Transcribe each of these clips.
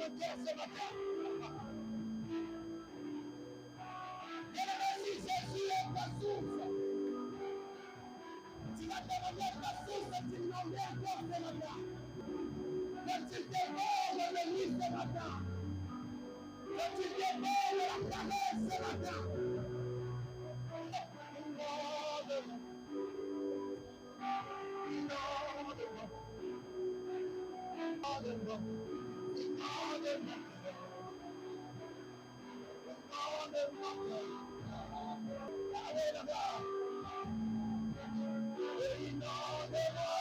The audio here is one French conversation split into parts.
mon cœur ce matin. Bien-aimé, si Jésus est ta source, tu vas demander ta source et tu demandes encore ce matin. Que tu dévoiles le lit ce matin. Que tu dévoiles la caresse ce matin. Inonde-moi. Inonde-moi. Inonde-moi. Inonde-moi. Inonde-moi. Alléluia. Inonde-moi.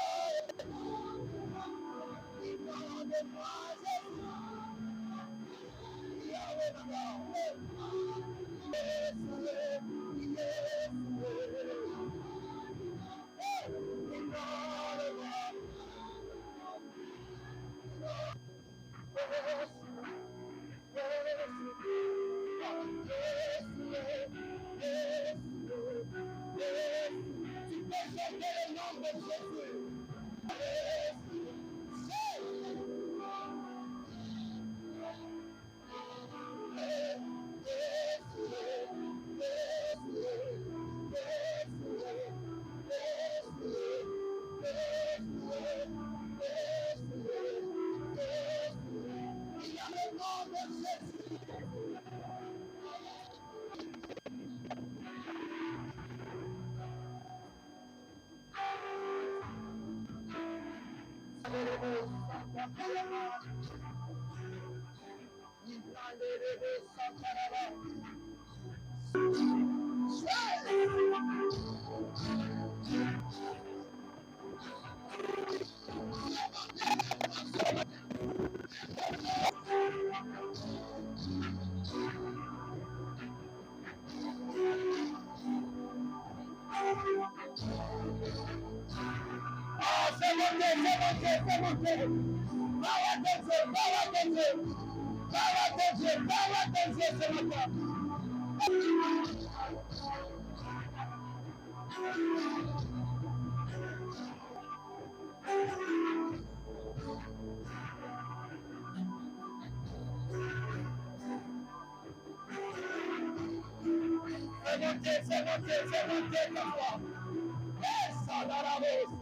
Inonde-moi, Jésus. Tu peux chanter le nom de Jésus. Il y a le nom de Jésus. C'est monté. Power de Dieu ce matin. C'est monté ta foi. Et ça dans la route.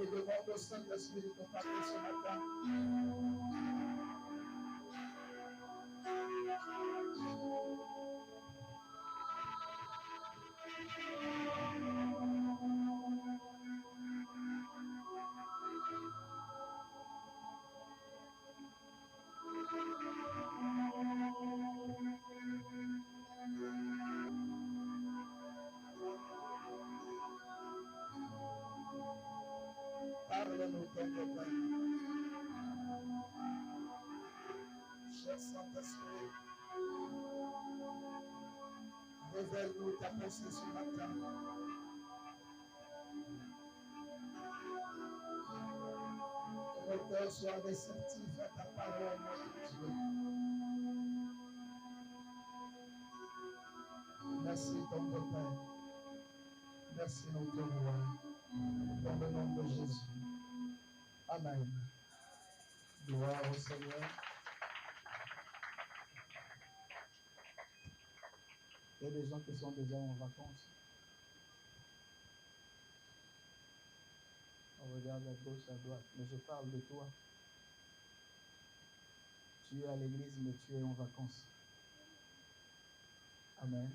Et devant le Saint-Esprit de ton Père ce matin. Parle-nous, ton Père. Cher Saint-Esprit, révèle-nous ta pensée ce matin. Que nos cœurs soient réceptifs à ta parole, mon Dieu. Merci, tendre Père. Merci, notre roi. Dans le nom de Jésus. Amen. Gloire au Seigneur. Il y a des gens qui sont déjà en vacances. On regarde à gauche, à droite. Mais je parle de toi. Tu es à l'église, mais tu es en vacances. Amen.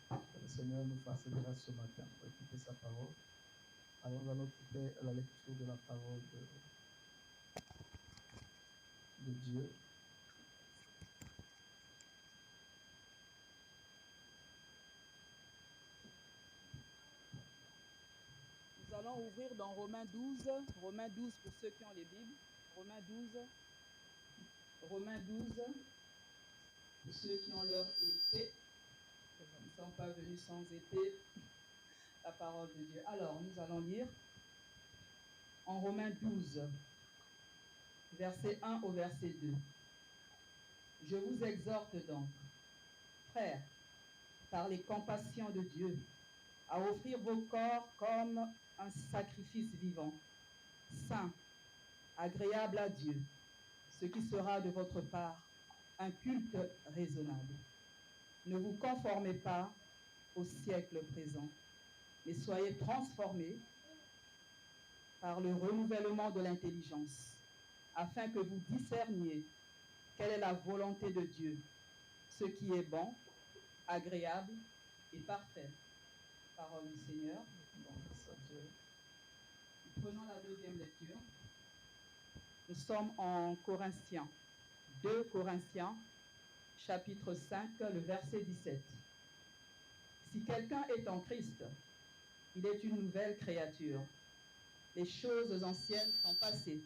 Que le Seigneur nous fasse grâce ce matin pour écouter sa parole. Alors nous allons écouter la lecture de la parole de Dieu. Nous allons ouvrir dans Romains 12. Romains 12 pour ceux qui ont les Bibles. Romains 12. Romains 12. Pour ceux qui ont leur épée. Nous ne sommes pas venus sans épée. La parole de Dieu. Alors, nous allons lire en Romains 12, verset 1 au verset 2. Je vous exhorte donc, frères, par les compassions de Dieu, à offrir vos corps comme un sacrifice vivant, saint, agréable à Dieu, ce qui sera de votre part un culte raisonnable. Ne vous conformez pas au siècle présent, mais soyez transformés par le renouvellement de l'intelligence, afin que vous discerniez quelle est la volonté de Dieu, ce qui est bon, agréable et parfait. Parole du Seigneur. Prenons la deuxième lecture. Nous sommes en Corinthiens. 2 Corinthiens, chapitre 5, le verset 17. Si quelqu'un est en Christ, il est une nouvelle créature. Les choses anciennes sont passées,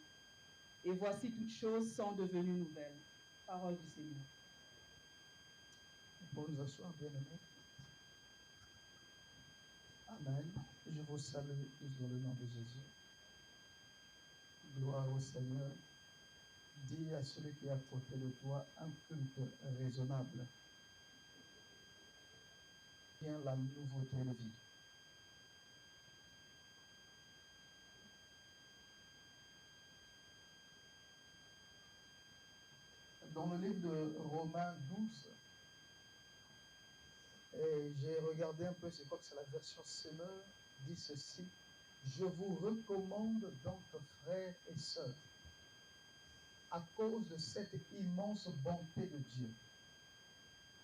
et voici toutes choses sont devenues nouvelles. Parole du Seigneur. Pour nous asseoir, bien-aimés. Amen. Je vous salue tous dans le nom de Jésus. Gloire au Seigneur. Dis à celui qui est à côté de toi un culte raisonnable. Bien la nouveauté de vie. Dans le livre de Romains 12, et j'ai regardé un peu, je crois que c'est la version Semeur, dit ceci: je vous recommande donc, frères et sœurs, à cause de cette immense bonté de Dieu,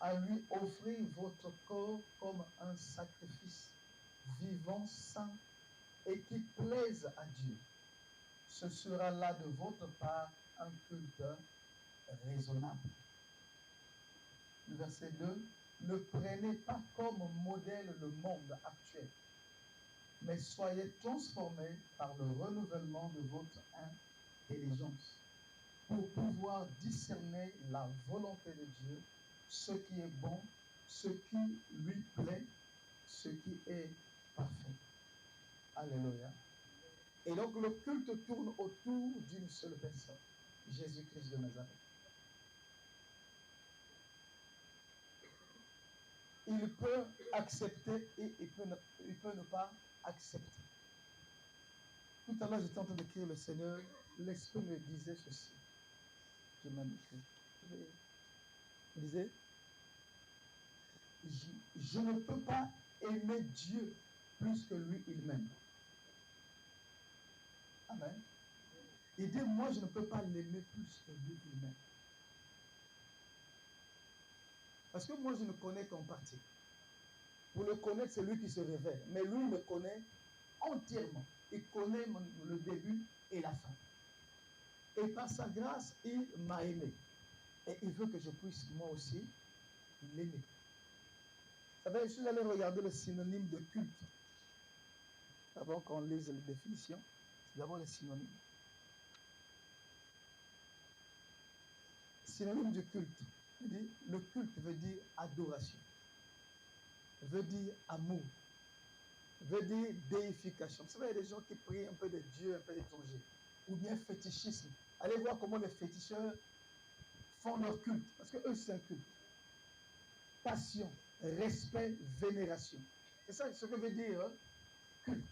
à lui offrir votre corps comme un sacrifice vivant, saint et qui plaise à Dieu. Ce sera là de votre part un culte raisonnable. Le verset 2, ne prenez pas comme modèle le monde actuel, mais soyez transformés par le renouvellement de votre intelligence, pour pouvoir discerner la volonté de Dieu, ce qui est bon, ce qui lui plaît, ce qui est parfait. Alléluia. Et donc le culte tourne autour d'une seule personne, Jésus-Christ de Nazareth. Il peut accepter et il peut ne pas accepter. Tout à l'heure, j'étais en train d'écrire le Seigneur. L'Esprit me disait ceci. Je m'en écris. Il disait, je ne peux pas aimer Dieu plus que lui, il m'aime. Amen. Il dit, moi, je ne peux pas l'aimer plus que lui, il m'aime. Parce que moi, je ne connais qu'en partie. Pour le connaître, c'est lui qui se révèle. Mais lui, il me connaît entièrement. Il connaît le début et la fin. Et par sa grâce, il m'a aimé. Et il veut que je puisse, moi aussi, l'aimer. Vous savez, je suis allé regarder le synonyme de culte. Avant qu'on lise les définitions, c'est d'abord les synonymes. Synonyme du culte. Le culte veut dire adoration, veut dire amour, veut dire déification. Vous savez, il y a des gens qui prient un peu de Dieu, un peu d'étranger, ou bien fétichisme. Allez voir comment les féticheurs font leur culte, parce que eux, c'est un culte. Passion, respect, vénération. C'est ça ce que veut dire culte.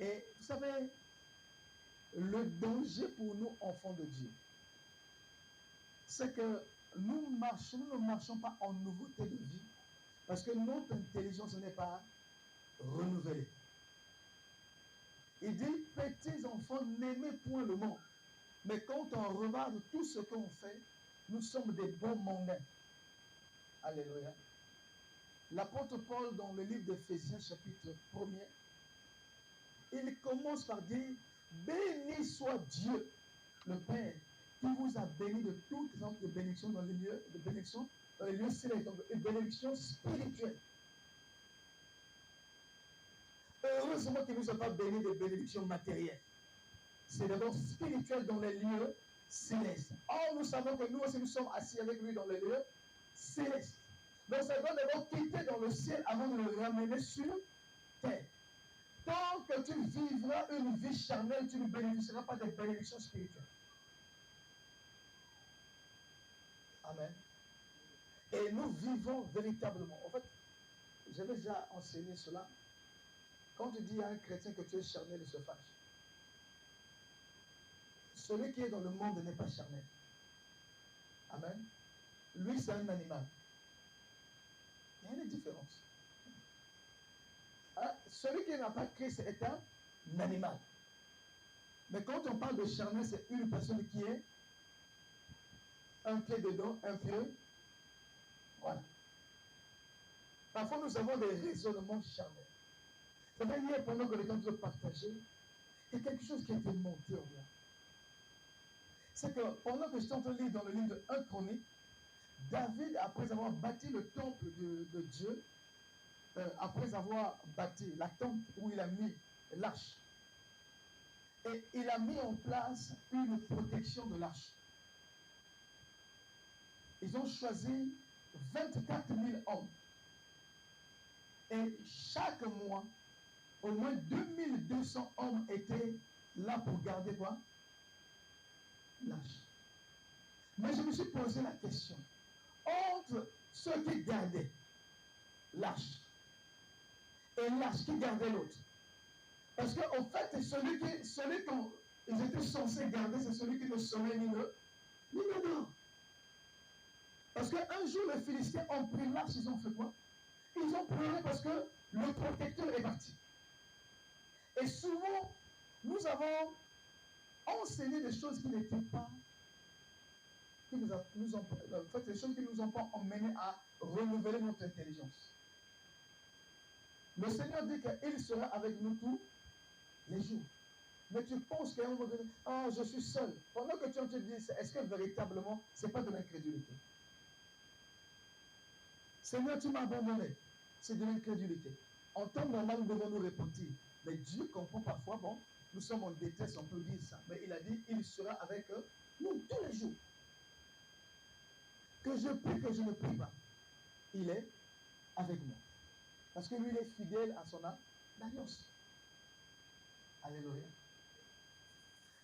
Et vous savez, le danger pour nous, enfants de Dieu, c'est que nous ne marchons pas en nouveauté de vie parce que notre intelligence n'est pas renouvelée. Il dit, petits enfants, n'aimez point le monde. Mais quand on regarde tout ce qu'on fait, nous sommes des bons mondains. Alléluia. L'apôtre Paul, dans le livre d'Éphésiens, chapitre 1er, il commence par dire, béni soit Dieu, le Père, qui vous a béni de toutes sortes de bénédictions dans les lieux, célestes, donc une bénédiction spirituelle. Heureusement qu'il ne nous a pas béni de bénédictions matérielles. C'est d'abord spirituel dans les lieux célestes. Or, nous savons que nous aussi, nous sommes assis avec lui dans les lieux célestes. Donc, ça doit d'abord quitter dans le ciel avant de le ramener sur terre. Tant que tu vivras une vie charnelle, tu ne bénéficieras pas des bénédictions spirituelles. Amen. Et nous vivons véritablement. En fait, j'avais déjà enseigné cela. Quand tu dis à un chrétien que tu es charnel, il se fâche. Celui qui est dans le monde n'est pas charnel. Amen. Lui, c'est un animal. Il y a une différence. Hein? Celui qui n'a pas Christ est un animal. Mais quand on parle de charnel, c'est une personne qui est un pied dedans, un pied. Voilà. Parfois, nous avons des raisonnements charnels. C'est-à-dire, hier, pendant que les gens nous ont partagé, il y a quelque chose qui a été monté en moi. C'est que pendant que j'étais en train de lire dans le livre de 1 Chronique, David, après avoir bâti le temple de Dieu, après avoir bâti la tente où il a mis l'arche, et il a mis en place une protection de l'arche. Ils ont choisi 24 000 hommes. Et chaque mois, au moins 2200 hommes étaient là pour garder quoi? L'arche. Mais je me suis posé la question, entre ceux qui gardaient l'arche et l'arche qui gardait l'autre, parce qu'en fait, celui qu'ils étaient censés garder, c'est celui qui ne sommeille ni ne dort. Parce qu'un jour, les Philistins ont pris l'arche, ils ont fait quoi? Ils ont pleuré parce que le protecteur est parti. Et souvent, nous avons enseigné des choses qui n'étaient pas, en fait, des choses qui nous ont pas emmenés à renouveler notre intelligence. Le Seigneur dit qu'il sera avec nous tous les jours. Mais tu penses qu'à un moment donné, oh, je suis seul. Pendant que tu te dis, est-ce que véritablement, ce n'est pas de l'incrédulité? Seigneur, tu m'as abandonné. C'est de l'incrédulité. En temps normal, nous devons nous repentir. Mais Dieu comprend parfois, bon, nous sommes en détresse, on peut dire ça. Mais il a dit, il sera avec nous tous les jours. Que je prie, que je ne prie pas. Il est avec moi. Parce que lui, il est fidèle à son alliance. Alléluia.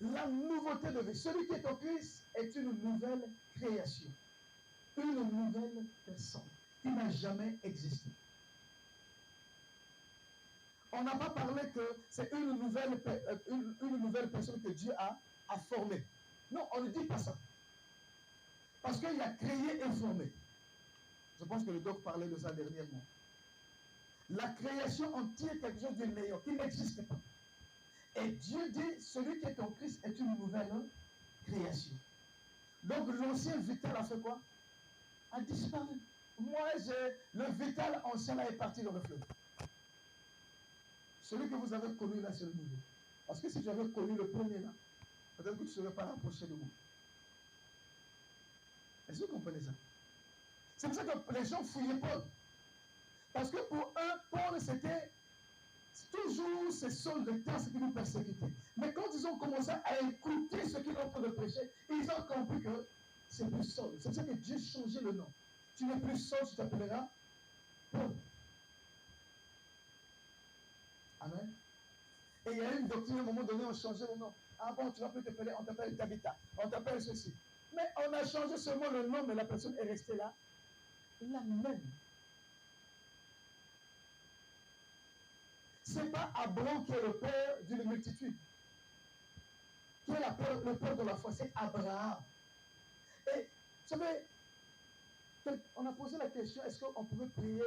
La nouveauté de vie. Celui qui est en Christ est une nouvelle création. Une nouvelle personne qui n'a jamais existé. On n'a pas parlé que c'est une nouvelle personne que Dieu a formée. Non, on ne dit pas ça. Parce qu'il a créé et formé. Je pense que le doc parlait de ça dernièrement. La création en tire quelque chose de meilleur, qui n'existe pas. Et Dieu dit, celui qui est en Christ est une nouvelle création. Donc l'ancien vital a fait quoi? A disparu. Moi, le vital ancien là est parti dans le fleuve. Celui que vous avez connu là, c'est le nouveau. Parce que si tu avais connu le premier là, peut-être que tu ne serais pas rapproché de moi. Est-ce que vous comprenez ça? C'est pour ça que les gens fouillaient Paul. Parce que pour eux, Paul, c'était toujours ces soldats de terre qui nous persécutaient. Mais quand ils ont commencé à écouter ce qu'il est en train de prêcher, ils ont compris que c'est plus Saul. C'est pour ça que Dieu changeait le nom. Tu n'es plus Saul, tu t'appelleras Paul. Amen. Et il y a une doctrine, à un moment donné, on changeait le nom. Ah bon, tu ne vas plus t'appeler, on t'appelle Tabitha, on t'appelle ceci. Mais on a changé seulement le nom, mais la personne est restée là. la même. Ce n'est pas Abraham qui est le père d'une multitude, qui est le père de la foi, c'est Abraham. Et vous savez, on a posé la question, est-ce qu'on pouvait prier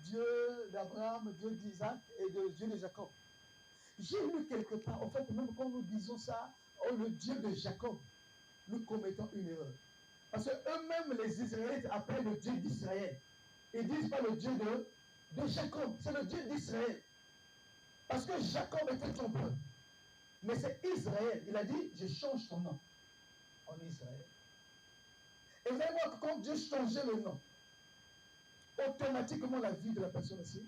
Dieu d'Abraham, Dieu d'Isaac et Dieu de Jacob? J'ai lu quelque part, en fait, même quand nous disons ça, oh, le Dieu de Jacob, nous commettons une erreur. Parce qu'eux-mêmes, les Israélites, appellent le Dieu d'Israël. Ils ne disent pas le Dieu de Jacob, c'est le Dieu d'Israël. Parce que Jacob était ton peuple. Mais c'est Israël. Il a dit, je change ton nom en Israël. Et vous allez voir que quand Dieu changeait le nom, automatiquement la vie de la personne aussi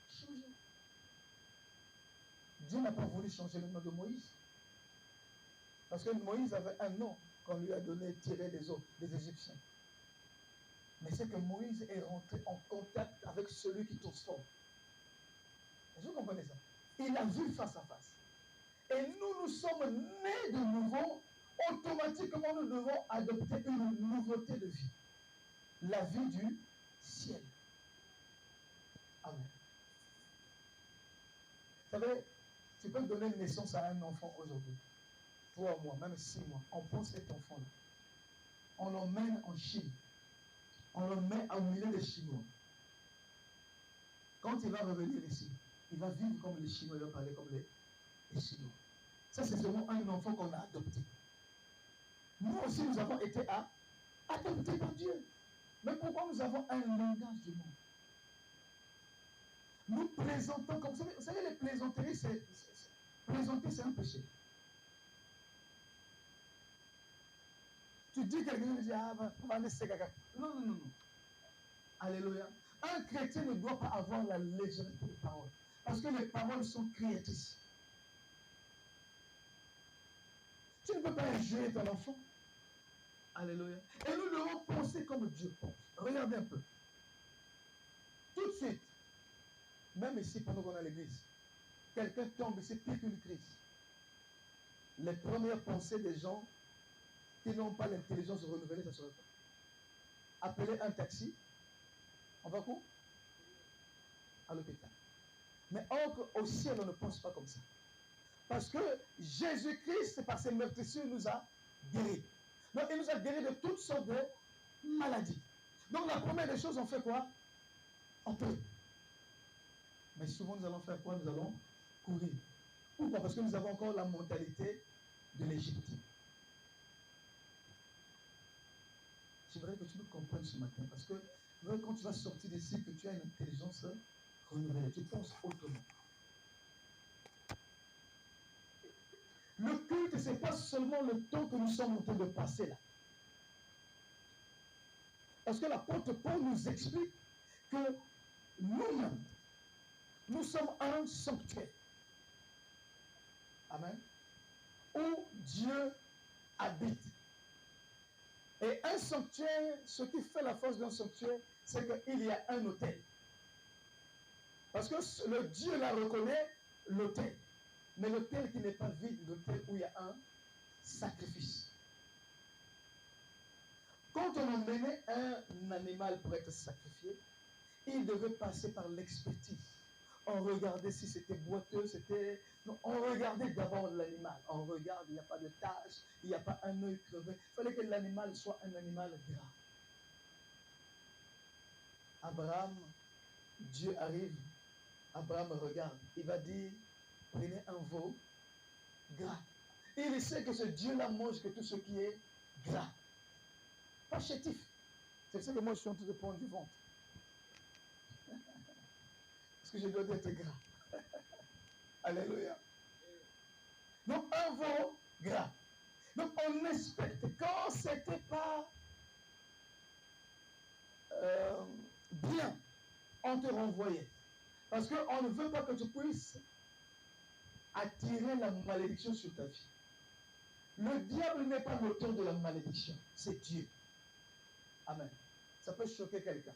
changeait. Dieu n'a pas voulu changer le nom de Moïse. Parce que Moïse avait un nom qu'on lui a donné tiré des eaux des Égyptiens. Mais c'est que Moïse est rentré en contact avec celui qui transforme. Est-ce que vous comprenez ça? Il a vu face à face. Et nous sommes nés de nouveau. Automatiquement, nous devons adopter une nouveauté de vie. La vie du ciel. Amen. Vous savez, tu peux donner naissance à un enfant aujourd'hui. 3 mois, même 6 mois. On prend cet enfant-là. On l'emmène en Chine. On le met au milieu des Chinois. Quand il va revenir ici, il va vivre comme les Chinois, il va parler comme les Chinois. Ça, c'est seulement un enfant qu'on a adopté. Nous aussi, nous avons été adoptés par Dieu. Mais pourquoi nous avons un langage du monde? Nous plaisantons comme ça. Vous savez, les plaisanteries, plaisanter, c'est un péché. Tu dis quelque chose, tu dis, ah, on va laisser caca. Non, non, non, non. Alléluia. Un chrétien ne doit pas avoir la légèreté des paroles. Parce que les paroles sont créatrices. Tu ne peux pas injurer ton enfant. Alléluia. Et nous devons penser comme Dieu pense. Regardez un peu. Tout de suite, même ici, pendant qu'on est à l'église, quelqu'un tombe ici, pire qu'une crise. Les premières pensées des gens qui n'ont pas l'intelligence renouvelée, ça serait quoi? Appeler un taxi. On va où? À l'hôpital. Mais or, au ciel, on ne pense pas comme ça. Parce que Jésus-Christ, par ses meurtrissures, nous a guéris. Donc, il nous a guéris de toutes sortes de maladies. Donc, la première des choses, on fait quoi? On prie. Mais souvent, nous allons faire quoi? Nous allons courir. Pourquoi? Parce que nous avons encore la mentalité de l'Égypte. J'aimerais que tu nous comprennes ce matin. Parce que quand tu vas sortir d'ici, que tu as une intelligence renouvelée, tu penses autrement. Le culte, ce n'est pas seulement le temps que nous sommes en train de passer là. Parce que l'apôtre Paul nous explique que nous-mêmes, nous sommes un sanctuaire. Amen. Où Dieu habite. Et un sanctuaire, ce qui fait la force d'un sanctuaire, c'est qu'il y a un autel. Parce que le Dieu la reconnaît, l'autel. Mais l'autel qui n'est pas vide, l'autel où il y a un sacrifice. Quand on emmenait un animal pour être sacrifié, il devait passer par l'expertise. On regardait si c'était boiteux, c'était... Non, on regardait d'abord l'animal. On regarde, il n'y a pas de tache, il n'y a pas un œil crevé. Il fallait que l'animal soit un animal gras. Abraham, Dieu arrive, Abraham regarde, il va dire, prenez un veau gras. Et il sait que ce Dieu-là mange que tout ce qui est gras. Pas chétif. C'est ça que moi je suis en train de prendre du ventre. Parce que je dois être gras. Alléluia. Donc un veau gras. Donc on expecte quand c'était pas bien, on te renvoyait. Parce qu'on ne veut pas que tu puisses attirer la malédiction sur ta vie. Le diable n'est pas l'auteur de la malédiction, c'est Dieu. Amen. Ça peut choquer quelqu'un.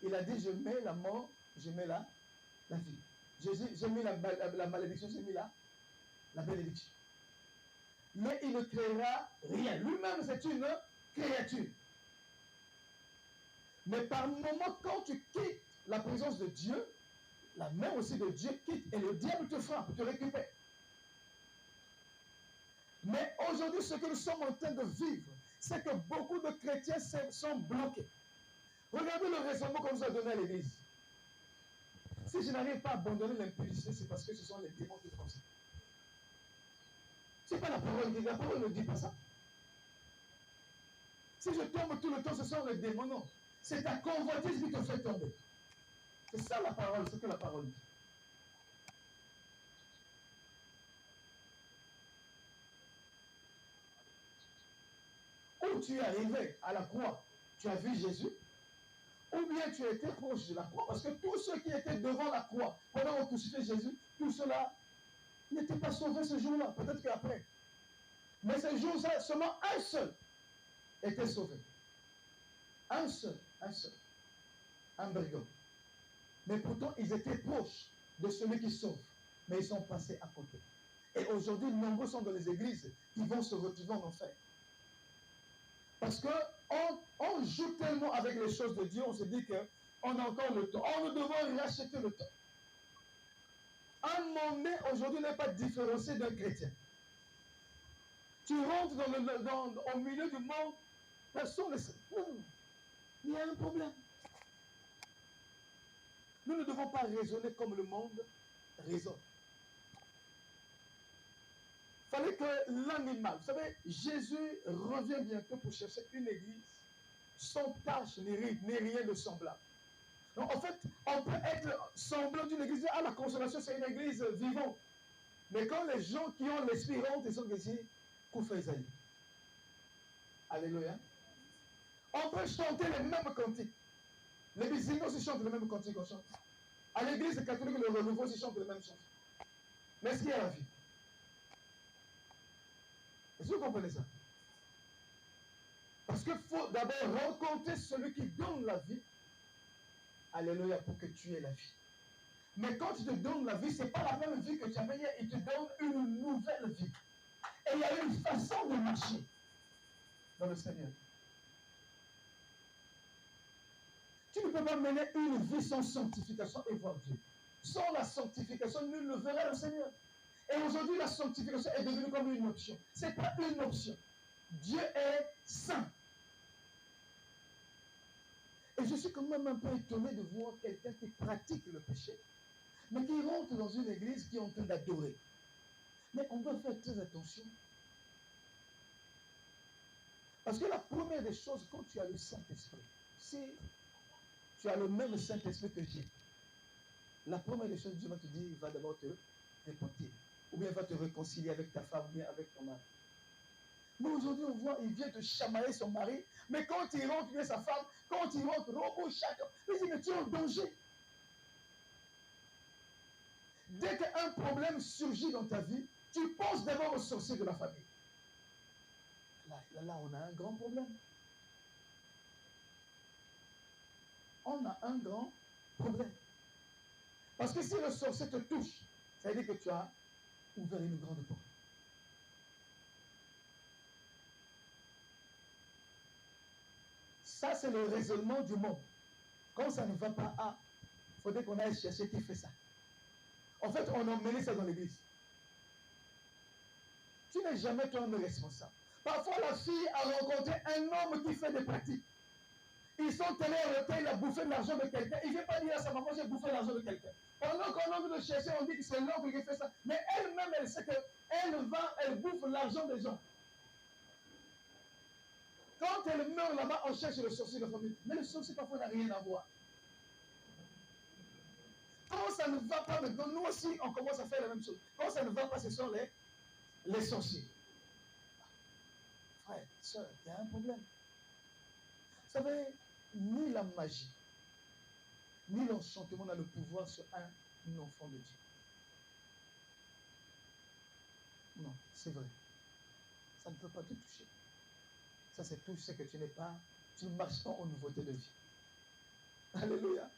Il a dit, je mets la mort, je mets la vie. J'ai mis la malédiction, j'ai mis la bénédiction. Mais il ne créera rien. Lui-même, c'est une créature. Mais par moment, quand tu quittes la présence de Dieu, la main aussi de Dieu quitte et le diable te frappe, te récupère. Mais aujourd'hui, ce que nous sommes en train de vivre, c'est que beaucoup de chrétiens sont bloqués. Regardez le raisonnement qu'on nous a donné à l'église. Si je n'arrive pas à abandonner l'impudicité, c'est parce que ce sont les démons qui font ça. Ce n'est pas la parole ne dit pas ça. Si je tombe tout le temps, ce sont les démons, non. C'est ta convoitise qui te fait tomber. C'est ça la parole, ce que la parole dit. Où tu es arrivé à la croix, tu as vu Jésus, ou bien tu étais proche de la croix, parce que tous ceux qui étaient devant la croix, pendant qu'on crucifiait Jésus, tous ceux-là n'étaient pas sauvés ce jour-là, peut-être qu'après. Mais ce jour-là, seulement un seul était sauvé. Un seul, un brigand. Mais pourtant, ils étaient proches de celui qui sauve, mais ils sont passés à côté. Et aujourd'hui, nombreux sont dans les églises qui vont se retrouver en enfer. Parce qu'on joue tellement avec les choses de Dieu, on se dit qu'on a encore le temps. On nous devons racheter le temps. Un monnaie aujourd'hui n'est pas différencié d'un chrétien. Tu rentres au milieu du monde, personne ne sait. Il y a un problème. Nous ne devons pas raisonner comme le monde raisonne. Il fallait que l'animal, vous savez, Jésus revient bientôt pour chercher une église sans tache ni rien de semblable. Donc en fait, on peut être semblant d'une église, ah la consolation c'est une église vivante. Mais quand les gens qui ont l'esprit rentrent, ils sont ici, Koufaisaï. Alléluia. On peut chanter les mêmes cantiques. Les musulmans aussi chantent les mêmes cantiques qu'on chante. À l'église catholique, le renouveau aussi chante les mêmes chansons. Mais est-ce qu'il y a la vie? Est-ce que vous comprenez ça? Parce qu'il faut d'abord rencontrer celui qui donne la vie. Alléluia, pour que tu aies la vie. Mais quand il te donne la vie, ce n'est pas la même vie que tu avais hier. Il te donne une nouvelle vie. Et il y a une façon de marcher dans le Seigneur. Tu ne peux pas mener une vie sans sanctification et voir Dieu. Sans la sanctification, nul ne verra le Seigneur. Et aujourd'hui, la sanctification est devenue comme une option. Ce n'est pas une option. Dieu est saint. Et je suis quand même un peu étonné de voir quelqu'un qui pratique le péché, mais qui rentre dans une église qui est en train d'adorer. Mais on doit faire très attention. Parce que la première des choses, quand tu as le Saint-Esprit, si tu as le même Saint-Esprit que Dieu, la première des choses, Dieu va te dire, il va d'abord te repentir. Ou bien il va te réconcilier avec ta femme, ou bien avec ton mari. Mais aujourd'hui, on voit, il vient te chamailler son mari, mais quand il rentre, il vient sa femme, quand il rentre, robot, chacun, il dit, mais tu es en danger. Dès qu'un problème surgit dans ta vie, tu penses d'abord au sorcier de la famille. Là, on a un grand problème. On a un grand problème. Parce que si le sorcier te touche, ça veut dire que tu as ouvert une grande porte. Ça, c'est le raisonnement du monde. Quand ça ne va pas, il faudrait qu'on aille chercher qui fait ça. En fait, on a emmené ça dans l'église. Tu n'es jamais toi-même responsable. Parfois, la fille a rencontré un homme qui fait des pratiques. Ils sont allés à l'hôtel, il a bouffé de l'argent de quelqu'un. Il ne vient pas dire à sa maman, j'ai bouffé l'argent de quelqu'un. Pendant qu'on a envie de chercher, on dit que c'est l'oncle qui fait ça. Mais elle-même, elle sait qu'elle bouffe l'argent des gens. Quand elle meurt là-bas, on cherche le sorcier de la famille. Mais le sorcier, parfois, n'a rien à voir. Quand ça ne va pas, maintenant, nous aussi, on commence à faire la même chose. Quand ça ne va pas, ce sont les sorciers. Frère, soeur, il y a un problème. Vous savez, ni la magie, ni l'enchantement n'a le pouvoir sur un enfant de Dieu. Non, c'est vrai. Ça ne peut pas te toucher. Ça, c'est tout ce que tu n'es pas. Tu ne marches pas en nouveauté de vie. Alléluia.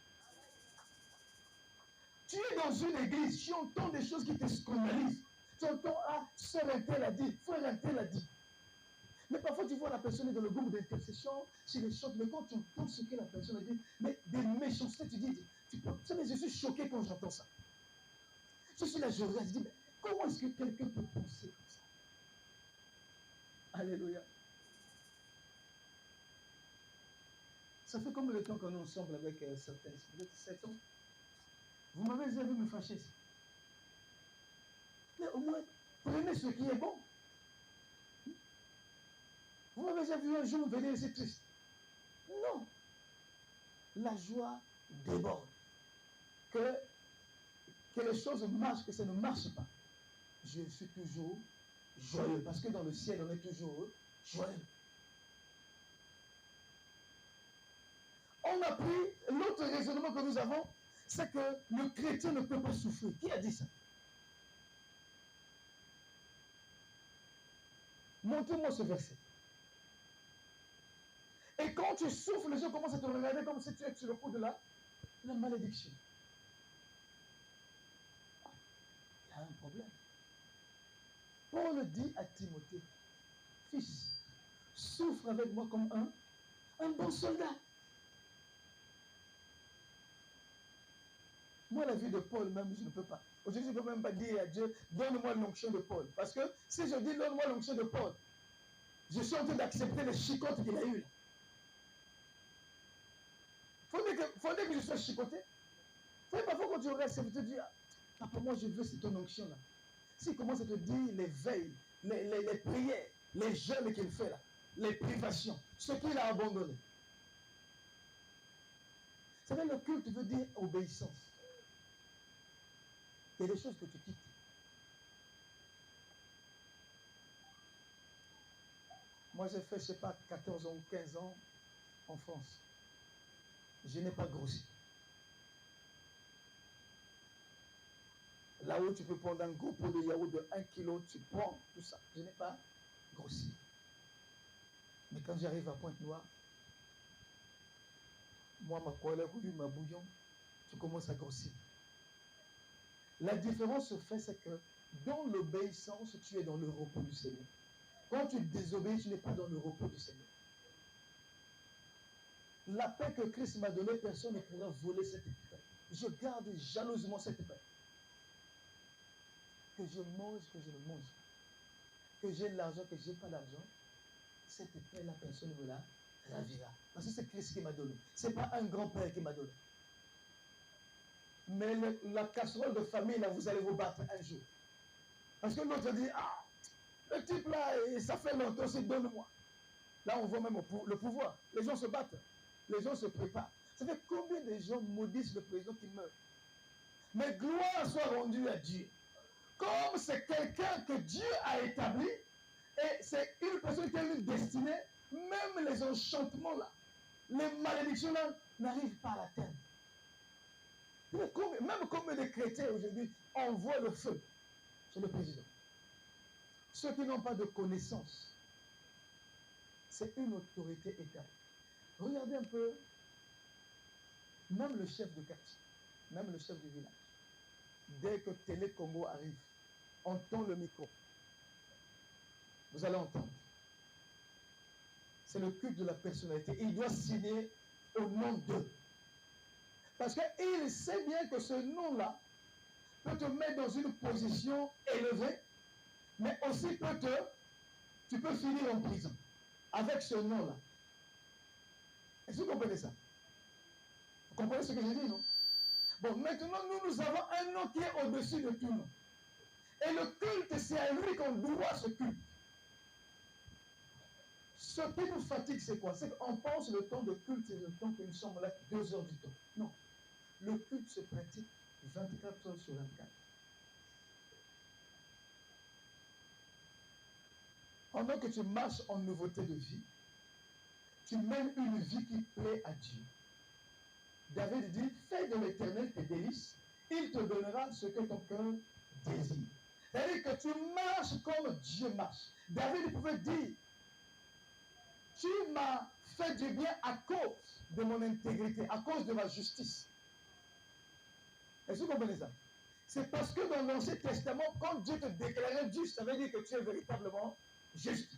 Tu es dans une église, tu entends des choses qui te scandalisent. Tu entends, sœur un tel a dit, frère un tel a dit. Mais parfois, tu vois la personne est dans le groupe d'intercession, sur les chants, mais quand tu entends ce que la personne a dit, mais des méchancetés, tu dis, tu sais, mais je suis choqué quand j'entends ça. Je suis là, je regarde, je dis, mais comment est-ce que quelqu'un peut penser comme ça? Alléluia. Ça fait combien de temps qu'on est ensemble avec certains? Peut-être 7 ans. Vous m'avez déjà vu me fâcher. Mais au moins, prenez ce qui est bon. Vous m'avez déjà vu un jour venir ici triste? Non. La joie déborde. Que les choses marchent, que ça ne marche pas. Je suis toujours joyeux. Parce que dans le ciel, on est toujours joyeux. On a pris l'autre raisonnement que nous avons, c'est que le chrétien ne peut pas souffrir. Qui a dit ça? Montrez-moi ce verset. Et quand tu souffres, les gens commencent à te regarder comme si tu étais sur le coup de la malédiction. Il y a un problème. Paul dit à Timothée, fils, souffre avec moi comme un bon soldat. Moi, la vie de Paul, même, je ne peux pas. Aujourd'hui, je ne peux même pas dire à Dieu, donne-moi l'onction de Paul. Parce que si je dis, donne-moi l'onction de Paul, je suis en train d'accepter les chicotes qu'il a eues. Il faudrait que je sois chicoté. Vous savez, parfois, quand tu regardes, ça veut te dire, papa, moi, je veux cette ton onction-là. S'il commence à te dire les veilles, les prières, les jeûnes qu'il fait là, les privations, ce qu'il a abandonné. Vous savez, le culte veut dire obéissance. Il y a des choses que tu quittes. Moi, j'ai fait, je ne sais pas, 14 ans ou 15 ans en France. Je n'ai pas grossi. Là où tu peux prendre un gros pot de yaourt de 1 kg, tu prends tout ça. Je n'ai pas grossi. Mais quand j'arrive à Pointe-Noire, moi, ma colère, ma bouillon, tu commences à grossir. La différence se fait, c'est que dans l'obéissance, tu es dans le repos du Seigneur. Quand tu désobéis, tu n'es pas dans le repos du Seigneur. La paix que Christ m'a donnée, personne ne pourra voler cette paix. Je garde jalousement cette paix. Que je mange, que je ne mange pas. Que j'ai l'argent, que je n'ai pas l'argent. Cette paix, la personne me la ravira. Parce que c'est Christ qui m'a donné. Ce n'est pas un grand-père qui m'a donné. Mais la casserole de famille, là, vous allez vous battre un jour. Parce que l'autre dit, ah, le type là, ça fait longtemps, c'est donne-moi. Là, on voit même le pouvoir. Les gens se battent. Les gens se préparent. Ça fait combien de gens maudissent le président qui meurt? Mais gloire soit rendue à Dieu. Comme c'est quelqu'un que Dieu a établi, et c'est une personne qui a une destinée, même les enchantements là, les malédictions là, n'arrivent pas à la terre. Même comme les chrétiens aujourd'hui envoient le feu sur le président. Ceux qui n'ont pas de connaissance, c'est une autorité établie. Regardez un peu, même le chef de quartier, même le chef du village, dès que Télé Congo arrive, entend le micro. Vous allez entendre. C'est le culte de la personnalité. Il doit signer au nom d'eux. Parce qu'il sait bien que ce nom-là peut te mettre dans une position élevée, mais aussi tu peux finir en prison avec ce nom-là. Est-ce que vous comprenez ça? Vous comprenez ce que je dis, non? Bon, maintenant, nous avons un nom qui est au-dessus de tout nom. Et le culte, c'est à lui qu'on doit ce culte. Ce qui nous fatigue, c'est quoi? C'est qu'on pense le temps de culte, c'est le temps que nous sommes là 2 heures du temps. Non. Le culte se pratique 24 heures sur 24. Pendant que tu marches en nouveauté de vie, tu mènes une vie qui plaît à Dieu. David dit, fais de l'Éternel tes délices, il te donnera ce que ton cœur désire. C'est-à-dire que tu marches comme Dieu marche. David pouvait dire, tu m'as fait du bien à cause de mon intégrité, à cause de ma justice. Est-ce que vous comprenez ça? C'est parce que dans l'Ancien Testament, quand Dieu te déclarait juste, ça veut dire que tu es véritablement juste.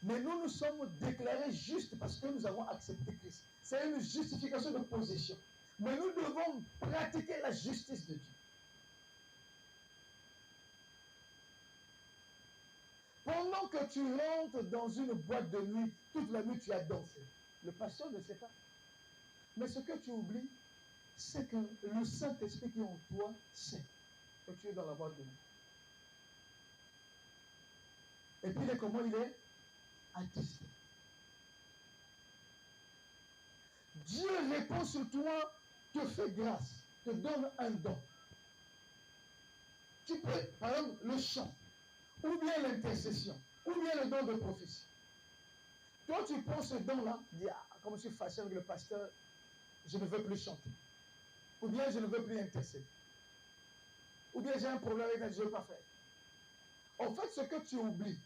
Mais nous sommes déclarés justes parce que nous avons accepté Christ. C'est une justification de position. Mais nous devons pratiquer la justice de Dieu. Pendant que tu rentres dans une boîte de nuit, toute la nuit tu as dansé. Le pasteur ne sait pas. Mais ce que tu oublies, c'est que le Saint-Esprit qui est en toi sait que tu es dans la boîte de nuit. Et puis comment il est attesté. Dieu répond sur toi, te fait grâce, te donne un don. Tu peux, par exemple, le chant, ou bien l'intercession, ou bien le don de prophétie. Toi, tu prends ce don-là, dis, ah, comme je suis fâché avec le pasteur, je ne veux plus chanter. Ou bien je ne veux plus intercéder. Ou bien j'ai un problème avec ça, je ne veux pas faire. En fait, ce que tu oublies,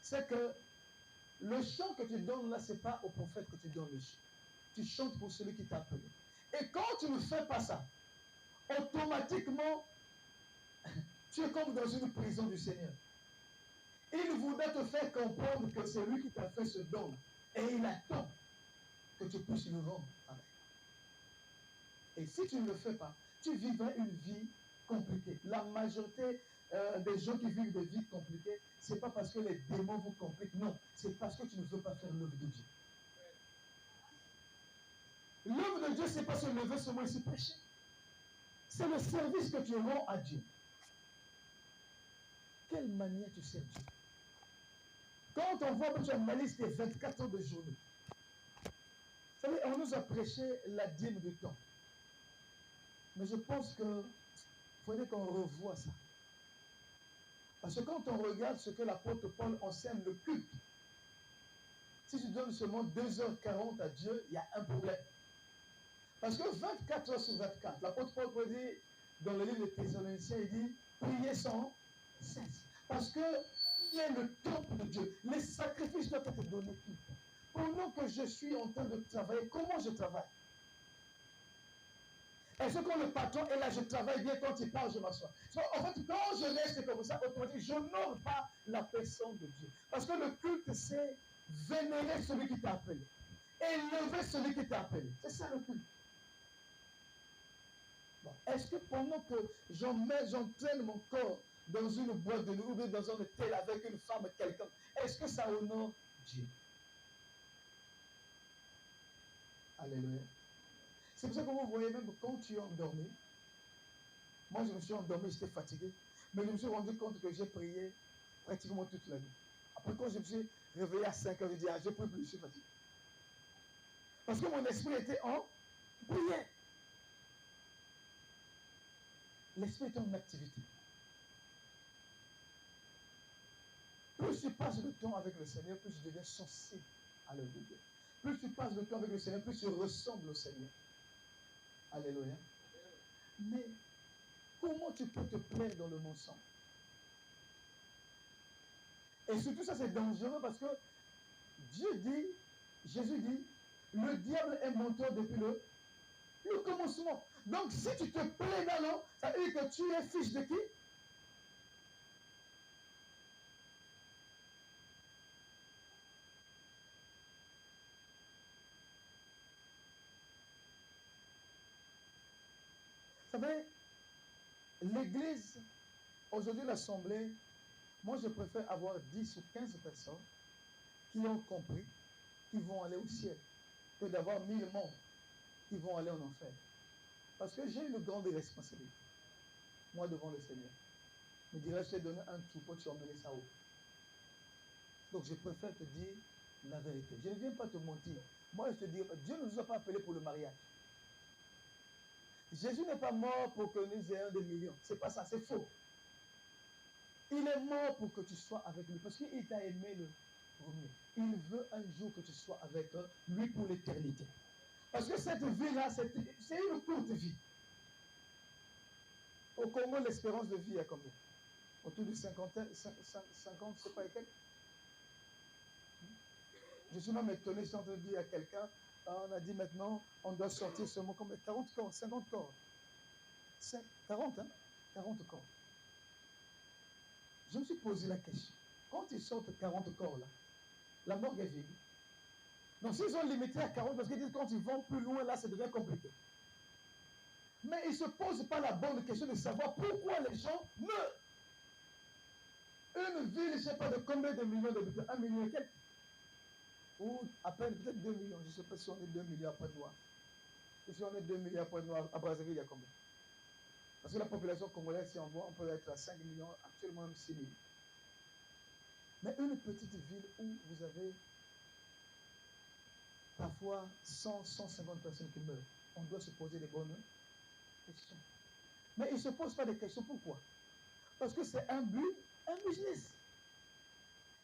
c'est que le chant que tu donnes là, ce n'est pas au prophète que tu donnes le chant. Tu chantes pour celui qui t'a appelé. Et quand tu ne fais pas ça, automatiquement, tu es comme dans une prison du Seigneur. Il voudrait te faire comprendre que c'est lui qui t'a fait ce don. Et il attend que tu puisses le rendre avec. Et si tu ne le fais pas, tu vivras une vie compliquée. La majorité des gens qui vivent des vies compliquées, ce n'est pas parce que les démons vous compliquent. Non, c'est parce que tu ne veux pas faire l'œuvre de Dieu. L'œuvre de Dieu, ce n'est pas se lever seulement et se prêcher. C'est le service que tu rends à Dieu. Quelle manière tu sers Dieu? Quand on voit que tu analyses tes 24 heures de journée, vous savez, on nous a prêché la dîme du temps. Mais je pense qu'il faudrait qu'on revoie ça. Parce que quand on regarde ce que l'apôtre Paul enseigne, le culte, si tu donnes seulement 2h40 à Dieu, il y a un problème. Parce que 24 heures sur 24, l'apôtre Paul dit, dans le livre de Thessaloniciens, il dit, priez sans cesse. Parce que il y a le temple de Dieu. Les sacrifices doivent être donnés tout le temps. Pendant que je suis en train de travailler, comment je travaille? Est-ce que le patron est là, je travaille bien, quand il parle, je m'assois. En fait, quand je reste comme ça, automatiquement, je n'honore pas la personne de Dieu. Parce que le culte, c'est vénérer celui qui t'a appelé. Élever celui qui t'a appelé. C'est ça le culte. Bon. Est-ce que pendant que j'entraîne mon corps dans une boîte de nuit ou bien dans un hôtel avec une femme, quelqu'un, est-ce que ça honore Dieu? Alléluia. C'est pour ça que vous voyez même quand tu es endormi, moi je me suis endormi, j'étais fatigué, mais je me suis rendu compte que j'ai prié pratiquement toute la nuit. Après quand je me suis réveillé à 5 heures, je dis, ah, je ne peux plus, je suis fatigué. Parce que mon esprit était en prière. L'esprit est en activité. Plus tu passes de temps avec le Seigneur, plus tu deviens sensible à l'œuvre de Dieu. Plus tu passes de temps avec le Seigneur, plus tu ressembles au Seigneur. Alléluia. Mais comment tu peux te plaire dans le mensonge? Et surtout ça c'est dangereux parce que Dieu dit, Jésus dit, le diable est menteur depuis le commencement. Donc si tu te plais dans l'eau, ça veut dire que tu es fils de qui? Vous savez, l'église, aujourd'hui l'assemblée, moi je préfère avoir 10 ou 15 personnes qui ont compris, qui vont aller au ciel, que d'avoir 1000 membres qui vont aller en enfer. Parce que j'ai une grande responsabilité, moi devant le Seigneur. Il me dirait, je t'ai donné un troupeau, tu as emmené ça où? Donc je préfère te dire la vérité. Je ne viens pas te mentir. Moi je te dis, Dieu ne nous a pas appelés pour le mariage. Jésus n'est pas mort pour que nous ayons des millions. C'est pas ça, c'est faux. Il est mort pour que tu sois avec lui. Parce qu'il t'a aimé le premier. Il veut un jour que tu sois avec lui pour l'éternité. Parce que cette vie-là, c'est une courte vie. Au Congo, l'espérance de vie est combien? Autour de 50, c'est pas quelques. Je suis même étonné, je suis en train de dire à quelqu'un, on a dit maintenant, on doit sortir seulement comme 40 corps, 50 corps. 40, hein? 40 corps. Je me suis posé la question. Quand ils sortent 40 corps là, la morgue est vide. Donc s'ils ont limité à 40, parce qu'ils disent quand ils vont plus loin, là, ça devient compliqué. Mais ils ne se posent pas la bonne question de savoir pourquoi les gens meurent. Une ville, je ne sais pas de combien de millions d'habitants, 1 million et quelques. Ou à peine peut-être 2 millions. Je ne sais pas si on est 2 millions à Pointe-Noire. Et si on est 2 millions à Pointe-Noire, à Brazzaville, il y a combien? Parce que la population congolaise, si on voit, on peut être à 5 millions, actuellement même 6 millions. Mais une petite ville où vous avez parfois 100, 150 personnes qui meurent, on doit se poser des bonnes questions. Mais ils ne se posent pas des questions. Pourquoi? Parce que c'est un but, un business.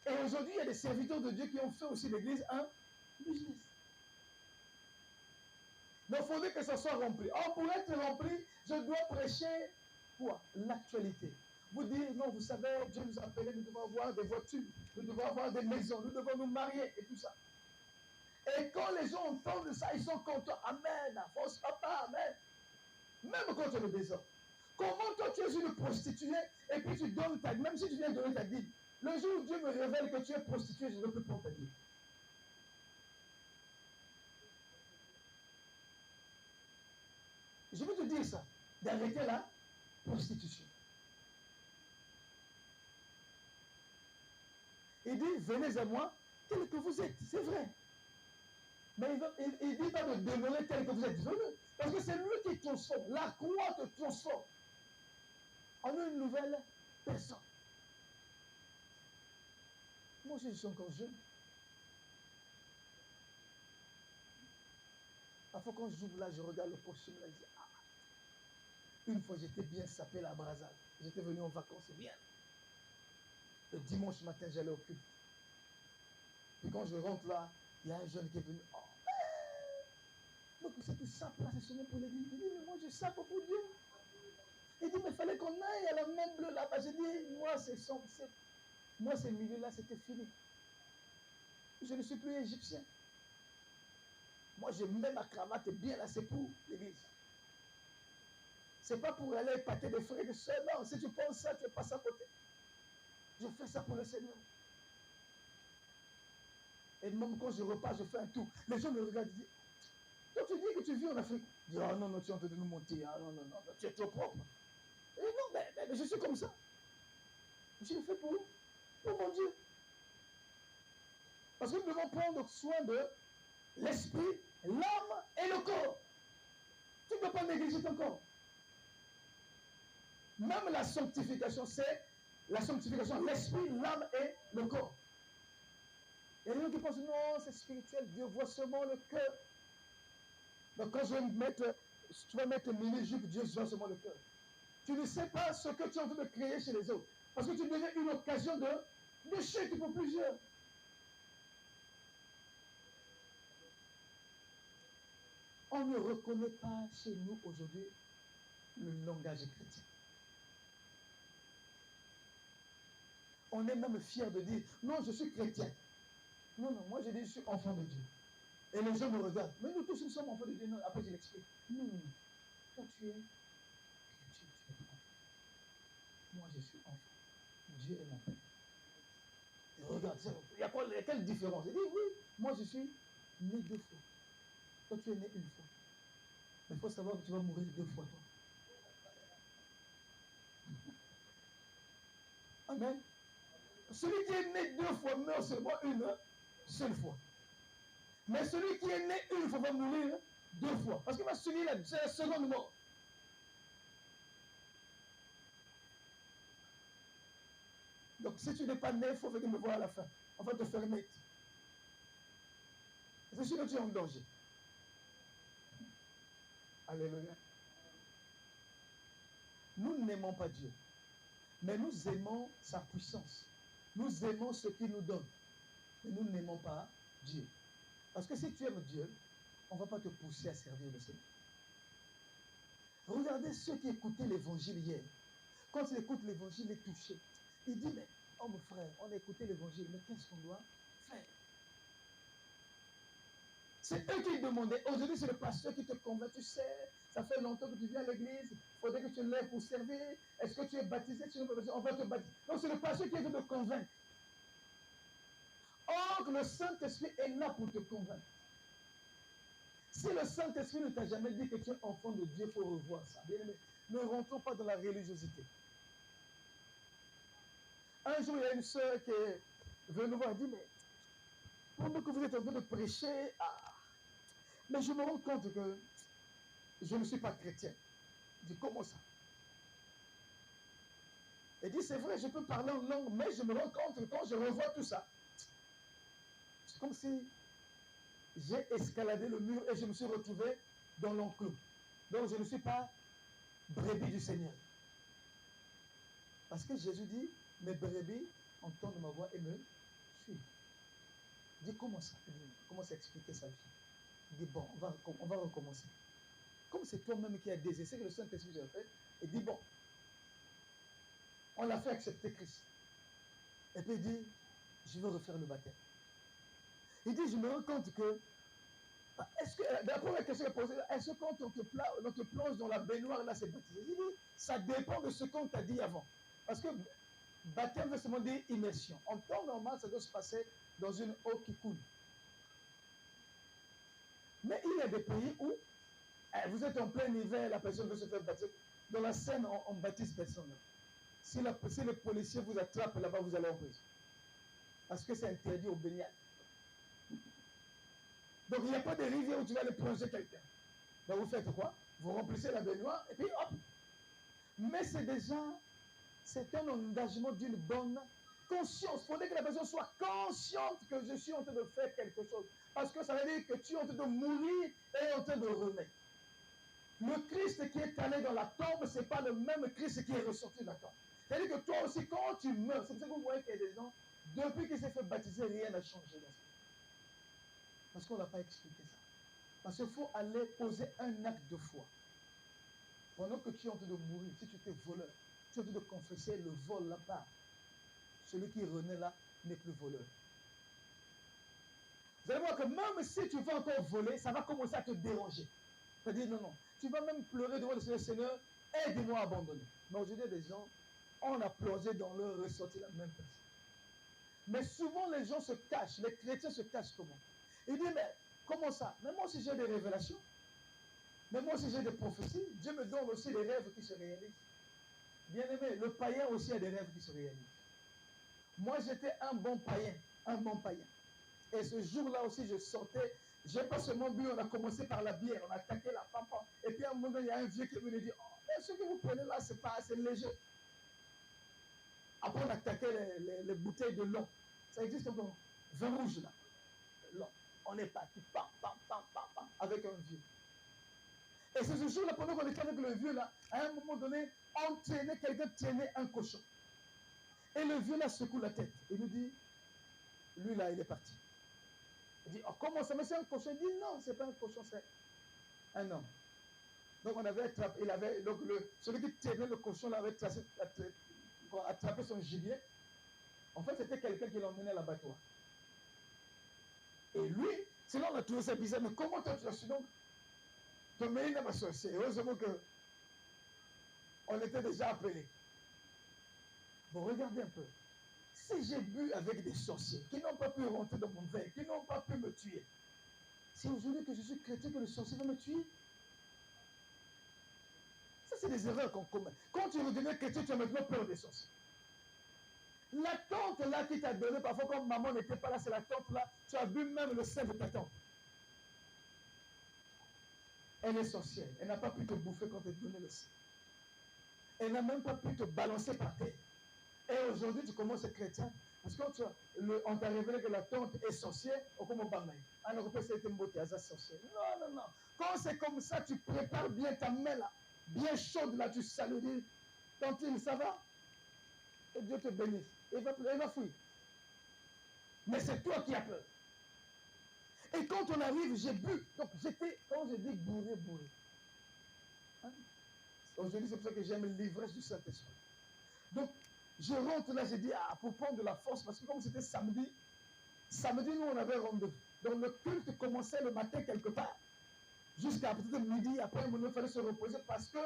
Et aujourd'hui, il y a des serviteurs de Dieu qui ont fait aussi l'église un business. Donc, il faudrait que ça soit rempli. Or, pour être rempli, je dois prêcher quoi? L'actualité. Vous dire, non, vous savez, Dieu nous a appelés, nous devons avoir des voitures, nous devons avoir des maisons, nous devons nous marier et tout ça. Et quand les gens entendent ça, ils sont contents. Amen, force papa, amen. Même quand tu es le désordre. Comment toi tu es une prostituée et puis tu donnes ta dîme, même si tu viens donner ta dîme. Le jour où Dieu me révèle que tu es prostituée, je ne veux plus prendre ta dîme. Je veux te dire ça, d'arrêter la prostitution. Il dit, venez à moi, tel que vous êtes, c'est vrai. Mais il ne dit pas de demeurer tel que vous êtes. Parce que c'est lui qui transforme. La croix te transforme en une nouvelle personne. Moi aussi, je suis encore jeune. Parfois, quand j'ouvre là, je regarde le costume là, je dis, ah, une fois, j'étais bien sapé là à Brazzaville. J'étais venu en vacances, c'est bien. Le dimanche matin, j'allais au culte. Puis quand je rentre là, il y a un jeune qui est venu. Oh, donc c'était simple là, c'est seulement pour l'église. Il dit, mais moi je sape pour Dieu. Il dit, mais il fallait qu'on aille à la main bleue là-bas. J'ai dit, moi c'est moi ces milieux-là, c'était fini. Je ne suis plus égyptien. Moi je mets ma cravate bien là, c'est pour l'église. C'est pas pour aller épater des frères et des sœurs. Non, si tu penses ça, tu passes à côté. Je fais ça pour le Seigneur. Et même quand je repars, je fais un tour. Les gens me regardent et disent, toi tu dis que tu vis en Afrique. Je dis, ah non, non, tu es en train de nous monter. Ah non, non, non, tu es trop propre. Et non, mais je suis comme ça. Je le fais pour mon Dieu. Parce que nous devons prendre soin de l'esprit, l'âme et le corps. Tu ne peux pas négliger ton corps. Même la sanctification, c'est la sanctification, l'esprit, l'âme et le corps. Il y a des gens qui pensent, non, c'est spirituel, Dieu voit seulement le cœur. Donc quand tu vas mettre mini-jupe, Dieu voit seulement le cœur. Tu ne sais pas ce que tu es en train de créer chez les autres. Parce que tu deviens une occasion de chute pour plusieurs. On ne reconnaît pas chez nous aujourd'hui le langage chrétien. On est même fier de dire, non, je suis chrétien. Non, non, moi je dis, je suis enfant de Dieu. Et les gens me regardent. Mais nous tous, nous sommes enfants de Dieu. Non, après, je l'explique. Non, non, non. Toi, tu es chrétien, tu es enfant. Moi, je suis enfant. Dieu est mon père. Et regarde, il y a quelle différence? Il dit, oui, moi, je suis né 2 fois. Toi, tu es né 1 fois. Mais il faut savoir que tu vas mourir 2 fois, toi. Amen. Celui qui est né 2 fois meurt seulement 1 seule fois. Mais celui qui est né 1 fois va mourir 2 fois. Parce qu'il va subir la seconde mort. Donc si tu n'es pas né, il faut venir me voir à la fin. On va te faire naître. C'est sûr que tu es en danger. Alléluia. Nous n'aimons pas Dieu. Mais nous aimons sa puissance. Nous aimons ce qu'il nous donne. Mais nous n'aimons pas Dieu. Parce que si tu aimes Dieu, on ne va pas te pousser à servir le Seigneur. Regardez ceux qui écoutaient l'évangile hier. Quand ils écoutent l'évangile, il est touché. Il dit, mais, oh mon frère, on a écouté l'évangile, mais qu'est-ce qu'on doit faire? C'est eux qui demandaient. Aujourd'hui, c'est le pasteur qui te convainc. Tu sais, ça fait longtemps que tu viens à l'église. Il faudrait que tu lèves pour servir. Est-ce que tu es baptisé? Tu n'es pas baptisé, on va te baptiser. Donc, c'est le pasteur qui est venu te convaincre. Donc le Saint-Esprit est là pour te convaincre. Si le Saint-Esprit ne t'a jamais dit que tu es enfant de Dieu, il faut revoir ça. Bien aimé, ne rentrons pas dans la religiosité. Un jour, il y a une sœur qui est venue nous voir et dit, mais pendant que vous êtes en train de prêcher, mais je me rends compte que je ne suis pas chrétien. Je dis, comment ça? Elle dit, c'est vrai, je peux parler en langue, mais je me rends compte que quand je revois tout ça, c'est comme si j'ai escaladé le mur et je me suis retrouvé dans l'enclos. Donc je ne suis pas brebis du Seigneur. Parce que Jésus dit, mes brebis entendent ma voix et me suivent. Il dit, comment ça? Il commence à expliquer sa vie. Il dit, bon, on va recommencer. Comme c'est toi-même qui as désiré que le Saint-Esprit a fait, il dit, bon, on l'a fait accepter Christ. Et puis il dit, je veux refaire le baptême. Il dit, je me rends compte que, est-ce que, la première question est posée, est-ce que quand on te plonge dans la baignoire, là, c'est baptisé? Il dit, ça dépend de ce qu'on t'a dit avant. Parce que baptême veut seulement dire immersion. En temps normal, ça doit se passer dans une eau qui coule. Mais il y a des pays où vous êtes en plein hiver, la personne veut se faire baptiser. Dans la Seine, on baptise personne. Si le policier vous attrape là-bas, vous allez en prison. Parce que c'est interdit au baignade. Donc il n'y a pas de rivière où tu vas aller plonger quelqu'un. Donc vous faites quoi? Vous remplissez la baignoire et puis hop. Mais c'est un engagement d'une bonne conscience. Il faudrait que la personne soit consciente que je suis en train de faire quelque chose. Parce que ça veut dire que tu es en train de mourir et en train de renaître. Le Christ qui est allé dans la tombe, ce n'est pas le même Christ qui est ressorti de la tombe. C'est-à-dire que toi aussi, quand tu meurs, c'est pour ça que vous voyez qu'il y a des gens, depuis qu'ils s'est fait baptiser, rien n'a changé dans sa vie. Parce qu'on n'a pas expliqué ça. Parce qu'il faut aller poser un acte de foi. Pendant que tu es en train de mourir, si tu étais voleur, tu es en train de confesser le vol là-bas. Celui qui renaît là n'est plus voleur. Vous allez voir que même si tu vas encore voler, ça va commencer à te déranger. C'est-à-dire, non, tu vas même pleurer devant le Seigneur, aide-moi à abandonner. Mais aujourd'hui, des gens, on a plongé dans leur ressorti la même personne. Mais souvent, les gens se cachent, les chrétiens se cachent comment? Ils disent, mais comment ça? Mais moi aussi, j'ai des révélations. Mais moi aussi, j'ai des prophéties. Dieu me donne aussi des rêves qui se réalisent. Bien aimé, le païen aussi a des rêves qui se réalisent. Moi, j'étais un bon païen. Et ce jour-là aussi, je sortais. Je n'ai pas seulement bu, on a commencé par la bière, on a attaqué la pampa. Et puis à un moment donné, il y a un vieux qui est venu dire, oh, ce que vous prenez là, c'est pas assez léger. Après, on a attaqué les bouteilles de l'eau. Ça existe encore. Vin rouge là. L'eau. On est parti, avec un vieux. Et c'est ce jour-là, pendant qu'on était avec le vieux là, à un moment donné, quelqu'un traînait un cochon. Et le vieux là secoue la tête. Il nous dit, lui là, il est parti. Il dit, oh, comment ça? Mais c'est un cochon. Il dit, non, c'est pas un cochon, c'est un homme. Donc on avait attrapé, celui qui tenait le cochon là avait attrapé son gibier. En fait, c'était quelqu'un qui l'emmenait à l'abattoir. Et lui, sinon on a trouvé ça bizarre, mais comment tu as su donc te mêler à ma sorcière? Heureusement que on était déjà appelés. Bon, regardez un peu. Si j'ai bu avec des sorciers qui n'ont pas pu rentrer dans mon verre, qui n'ont pas pu me tuer, c'est aujourd'hui que je suis chrétien que le sorcier va me tuer. Ça, c'est des erreurs qu'on commet. Quand tu redeviens chrétien, tu as maintenant peur des sorciers. La tante là qui t'a donné, parfois quand maman n'était pas là, c'est la tante là, tu as bu même le sein de ta tante. Elle est sorcière. Elle n'a pas pu te bouffer quand elle te donnait le sein. Elle n'a même pas pu te balancer par terre. Et aujourd'hui, tu commences à être chrétien. Parce que quand on t'a révélé que la tante est sorcière, on commence à parler. Alors, on peut s'être beauté à sa sorcière. Non. Quand c'est comme ça, tu prépares bien ta main là, bien chaude là, tu salues, dis, tantine, ça va? Et Dieu te bénisse. Il va fuir. Mais c'est toi qui as peur. Et quand on arrive, j'ai bu. Donc j'étais, quand je dis bourré. Hein? Aujourd'hui, c'est pour ça que j'aime l'ivresse du Saint-Esprit. Donc, je rentre là, j'ai dit, pour prendre de la force, parce que comme c'était samedi, nous on avait rendez-vous. Donc le culte commençait le matin quelque part, jusqu'à peut-être midi, après il fallait se reposer parce que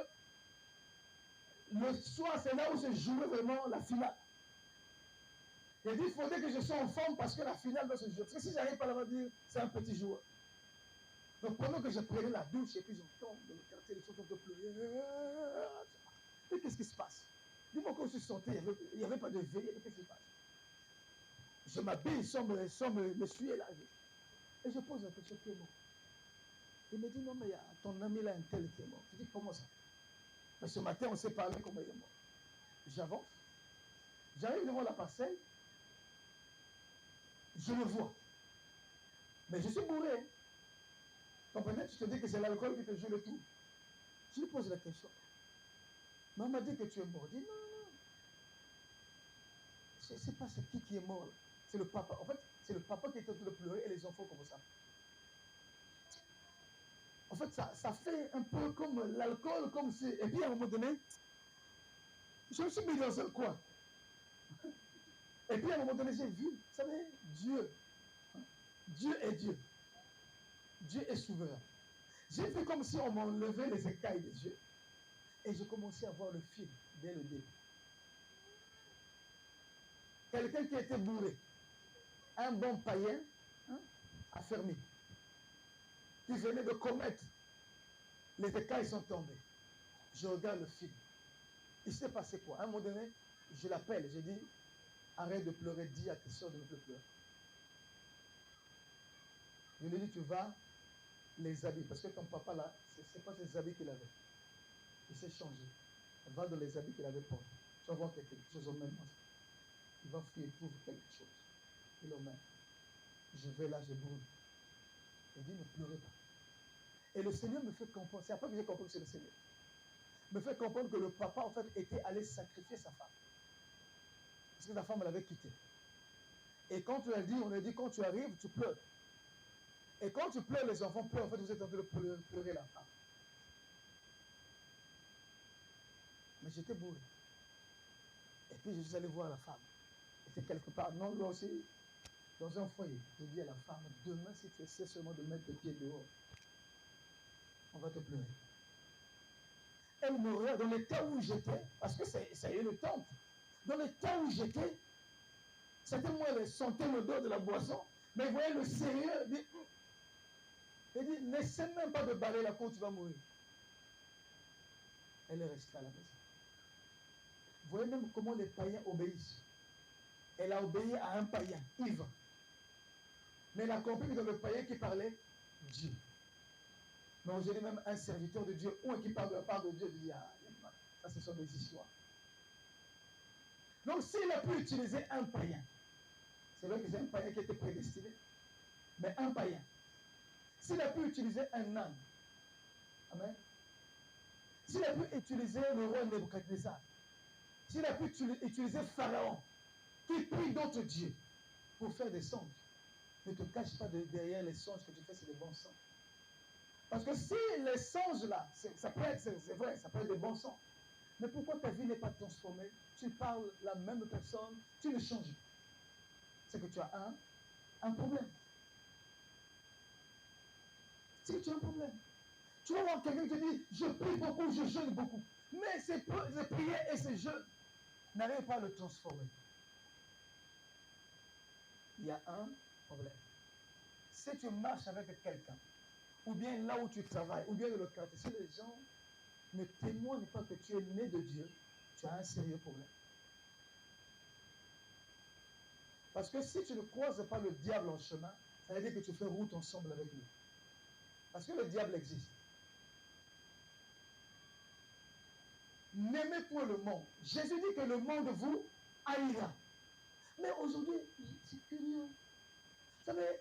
le soir, c'est là où se jouait vraiment la finale. Il dit, il faudrait que je sois en forme parce que la finale doit se jouer. Parce que si j'arrive pas là-bas dire, c'est un petit joueur. Donc pendant que je prenais la douche et puis j'entends dans le quartier les gens sont pleurer. Mais qu'est-ce qui se passe? Dis-moi quand je suis sorti, il n'y avait pas de veille, qu'est-ce qui se passe? Je m'habille sans me suer là. Et je pose la question, qui est mort? Il me dit, non, mais il y a ton ami là, un tel qui est mort. Je dis, comment ça? Mais ce matin, on s'est parlé comment il est mort. J'avance. J'arrive devant la parcelle. Je le vois. Mais je suis bourré. Hein. Comprenez? Tu te dis que c'est l'alcool qui te joue le tour. Je lui pose la question. Mais on m'a dit que tu es mort. Je dis, non, non. Je ne sais pas c'est qui est mort. C'est le papa. En fait, c'est le papa qui est en train de pleurer et les enfants comme ça. En fait, ça fait un peu comme l'alcool, comme si... Et puis à un moment donné, je me suis mis dans un coin. Et puis à un moment donné, j'ai vu, vous savez, Dieu. Dieu est Dieu. Dieu est souverain. J'ai fait comme si on m'enlevait les écailles des yeux. Et j'ai commencé à voir le film dès le début. Quelqu'un qui était bourré, un bon païen, affermi, qui venait de commettre, les écailles sont tombées. Je regarde le film. Il s'est passé quoi? À un moment donné, je l'appelle, j'ai dit, arrête de pleurer, dis à tes soeurs de ne plus pleurer. Je lui ai dit, tu vas les habits, parce que ton papa là, c'est pas ses habits qu'il avait. Il s'est changé. Va dans les habits qu'il avait portés. Tu vas voir quelque chose au même moment. Il va fouiller, il trouve quelque chose. Il le met. Je vais là, je brûle. Il dit, ne pleurez pas. Et le Seigneur me fait comprendre, c'est après que j'ai compris que c'est le Seigneur, me fait comprendre que le papa, en fait, était allé sacrifier sa femme. Parce que sa femme l'avait quitté. Et quand tu as dit, on a dit, quand tu arrives, tu pleures. Et quand tu pleures, les enfants pleurent, en fait, vous êtes en train de pleurer la femme. Mais j'étais bourré. Et puis je suis allé voir la femme. Elle était quelque part, non, là aussi, dans un foyer. J'ai dit à la femme, demain, si tu essaies seulement de mettre tes pieds dehors, on va te pleurer. Elle me regarde dans l'état où j'étais, parce que ça y est le temps. Dans l'état où j'étais, c'était moi, elle sentait l'odeur de la boisson, mais elle voyait le sérieux. Elle dit, n'essaie même pas de balayer la cour, tu vas mourir. Elle est restée à la maison. Vous voyez même comment les païens obéissent. Elle a obéi à un païen, ivre. Mais elle a compris que dans le païen qui parlait, Dieu. Mais aujourd'hui même un serviteur de Dieu, ou un qui parle de la part de Dieu, dit, ah, ça ce sont des histoires. Donc s'il a pu utiliser un païen, c'est vrai que c'est un païen qui était prédestiné, mais un païen. S'il a pu utiliser un âne, amen. S'il a pu utiliser le roi Nebuchadnezzar, s'il a pu utiliser Pharaon, qui prie d'autres dieux pour faire des songes, ne te cache pas derrière les songes que tu fais, c'est des bons songes. Parce que si les songes là, ça peut être, c'est vrai, ça peut être des bons songes. Mais pourquoi ta vie n'est pas transformée? Tu parles la même personne, tu ne changes pas. C'est que tu as un problème. C'est que tu as un problème. Tu vas voir quelqu'un qui te dit, je prie beaucoup, je jeûne beaucoup. Mais ces prières et ces jeûnes n'arrivent pas à le transformer. Il y a un problème. Si tu marches avec quelqu'un, ou bien là où tu travailles, ou bien dans le quartier, si les gens ne témoignent pas que tu es né de Dieu, tu as un sérieux problème. Parce que si tu ne croises pas le diable en chemin, ça veut dire que tu fais route ensemble avec lui. Parce que le diable existe. N'aimez point le monde. Jésus dit que le monde vous haïra. Mais aujourd'hui, c'est curieux. Vous savez,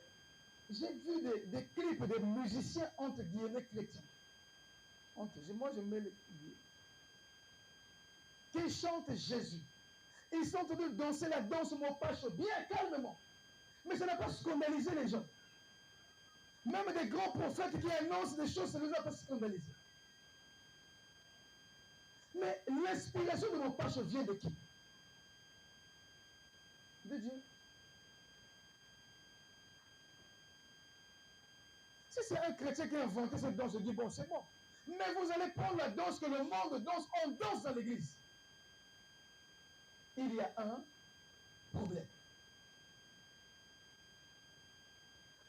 j'ai vu des clips de musiciens entre guillemets chrétiens. Moi, je mets les qui chantent Jésus. Ils sont en train de danser la danse mopache bien calmement. Mais ça n'a pas scandalisé les gens. Même des grands prophètes qui annoncent des choses, ça ne les a pas scandalisés. Mais l'inspiration de mopache vient de qui? De Dieu. Si c'est un chrétien qui a inventé cette danse, je dis bon, c'est bon. Mais vous allez prendre la danse que le monde danse, on danse dans l'église. Il y a un problème.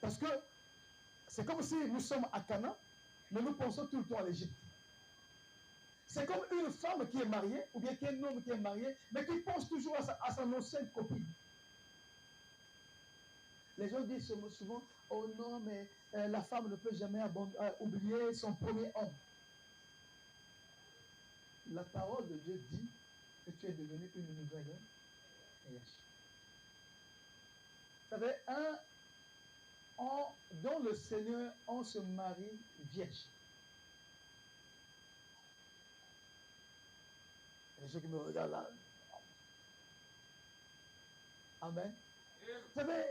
Parce que c'est comme si nous sommes à Canaan, mais nous pensons tout le temps à l'Égypte. C'est comme une femme qui est mariée, ou bien un homme qui est marié, mais qui pense toujours à son ancienne copine. Les gens disent souvent, oh non, mais la femme ne peut jamais oublier son premier homme. La parole de Dieu dit que tu es devenu une nouvelle création. Vous savez, dans le Seigneur, on se marie vierge. Les gens qui me regardent là. Amen. Vous savez,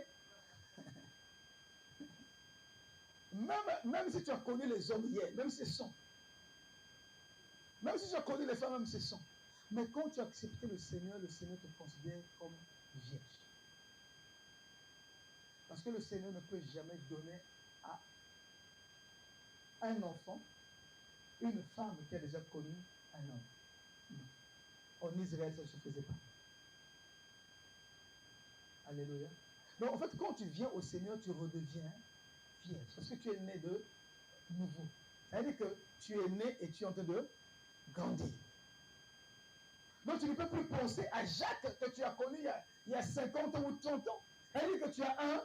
même si tu as connu les hommes hier, même si c'est son. Même si tu as connu les femmes, même si c'est son. Mais quand tu as accepté le Seigneur te considère comme vierge. Parce que le Seigneur ne peut jamais donner à un enfant une femme qui a déjà connu un homme. Non. En Israël, ça ne se faisait pas. Alléluia. Donc en fait, quand tu viens au Seigneur, tu redeviens vierge. Parce que tu es né de nouveau. C'est-à-dire que tu es né et tu es en train de grandir. Donc tu ne peux plus penser à Jacques que tu as connu il y a 50 ans ou 30 ans. C'est-à-dire que tu as un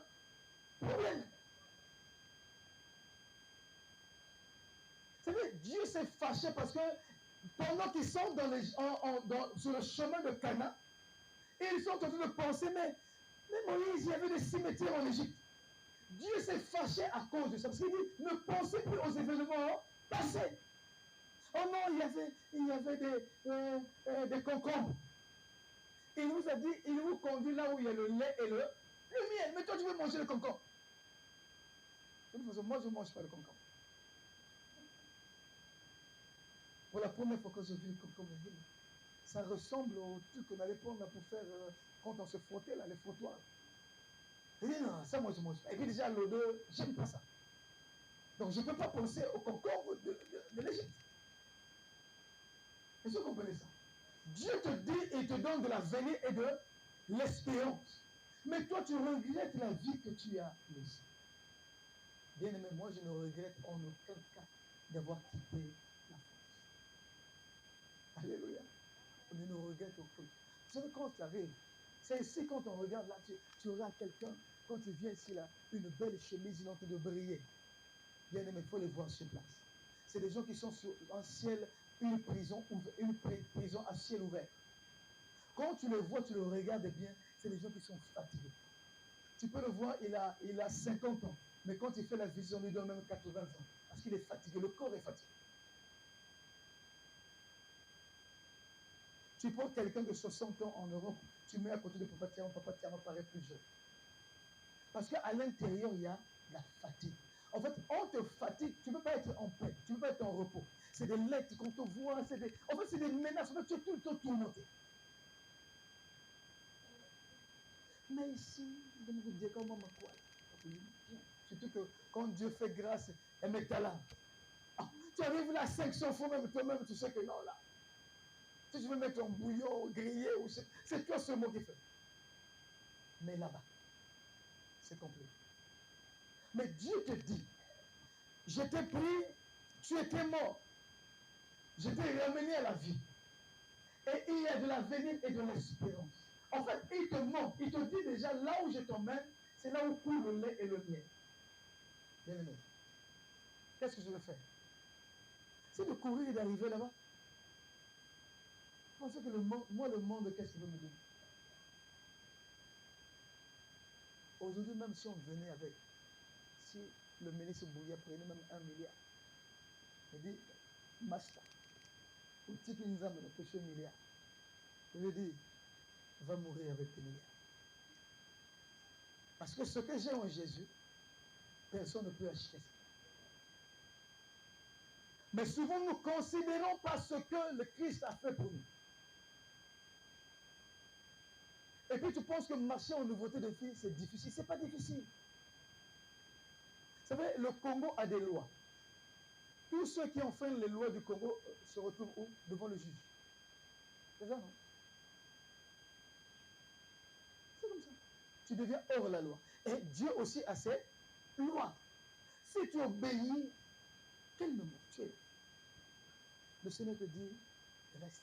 problème. Vous savez, Dieu s'est fâché parce que pendant qu'ils sont sur le chemin de Canaan, ils sont en train de penser, mais Moïse, il y avait des cimetières en Égypte. Dieu s'est fâché à cause de ça. Parce qu'il dit, ne pensez plus aux événements passés. Oh non, il y avait des concombres. Il nous a dit, il vous conduit là où il y a le lait et le miel. Mais toi, tu veux manger le concombre. De toute façon, moi, je ne mange pas le concombre. Pour la première fois que j'ai vu le concombre, ça ressemble au truc qu'on allait prendre pour faire, quand on se frottait, là, les frottoirs. Je dis, non, ça, moi, je ne mange pas. Et puis déjà, l'odeur, j'aime pas ça. Donc, je ne peux pas penser au concombre de l'Égypte. Est-ce que vous comprenez ça? Dieu te dit et te donne de l'avenir et de l'espérance. Mais toi, tu regrettes la vie que tu as laissée. Bien aimé, moi, je ne regrette en aucun cas d'avoir quitté la France. Alléluia. On ne regrette aucun. Vous savez, quand tu arrives, c'est ici quand on regarde là, tu regardes quelqu'un, quand tu viens ici là, une belle chemise, ils ont en train de briller. Bien aimé, il faut les voir sur place. C'est des gens qui sont sur un ciel, une prison à ciel ouvert. Quand tu le vois, tu le regardes bien, c'est des gens qui sont fatigués. Tu peux le voir, il a 50 ans, mais quand il fait la vision, il lui donne même 80 ans, parce qu'il est fatigué, le corps est fatigué. Tu prends quelqu'un de 60 ans en Europe, tu mets à côté de Papa Tiama paraît plus jeune. Parce qu'à l'intérieur, il y a la fatigue. En fait, on te fatigue, tu ne peux pas être en paix, tu ne peux pas être en repos. C'est des lettres qu'on te voit, en fait, c'est des menaces, en fait, tu es tout le temps tourmenté. Mais ici, je vais vous dire comment quoi. Surtout que quand Dieu fait grâce, elle met ta lame. Tu arrives là 500 fois, même toi-même, tu sais que non, là. Si tu veux mettre un bouillon grillé, c'est toi seulement qui fais. Mais là-bas, c'est complet. Mais Dieu te dit, je t'ai pris, tu étais mort. Je t'ai ramené à la vie. Et il y a de l'avenir et de l'espérance. En fait, il te montre, il te dit déjà, là où je t'emmène, c'est là où coule le lait et le miel. Bien aimé. Qu'est-ce que je vais faire? C'est de courir et d'arriver là-bas. Vous pensez que le monde, qu'est-ce qu'il veut me dire? Aujourd'hui, même si on venait avec, si le ministre Bouya prenait même 1 milliard, il dit, Masta, ou Tiki Nzam, le péché milliard, il veut dire, va mourir avec les milliards. Parce que ce que j'ai en Jésus, personne ne peut acheter ça. Mais souvent, nous ne considérons pas ce que le Christ a fait pour nous. Et puis tu penses que marcher en nouveauté de vie, c'est difficile. Ce n'est pas difficile. Vous savez, le Congo a des lois. Tous ceux qui enfreignent les lois du Congo se retrouvent où? Devant le juge. C'est ça, non? C'est comme ça. Tu deviens hors la loi. Et Dieu aussi a ses loi. Si tu obéis, quel nom tu es? Le Seigneur te dit, reste.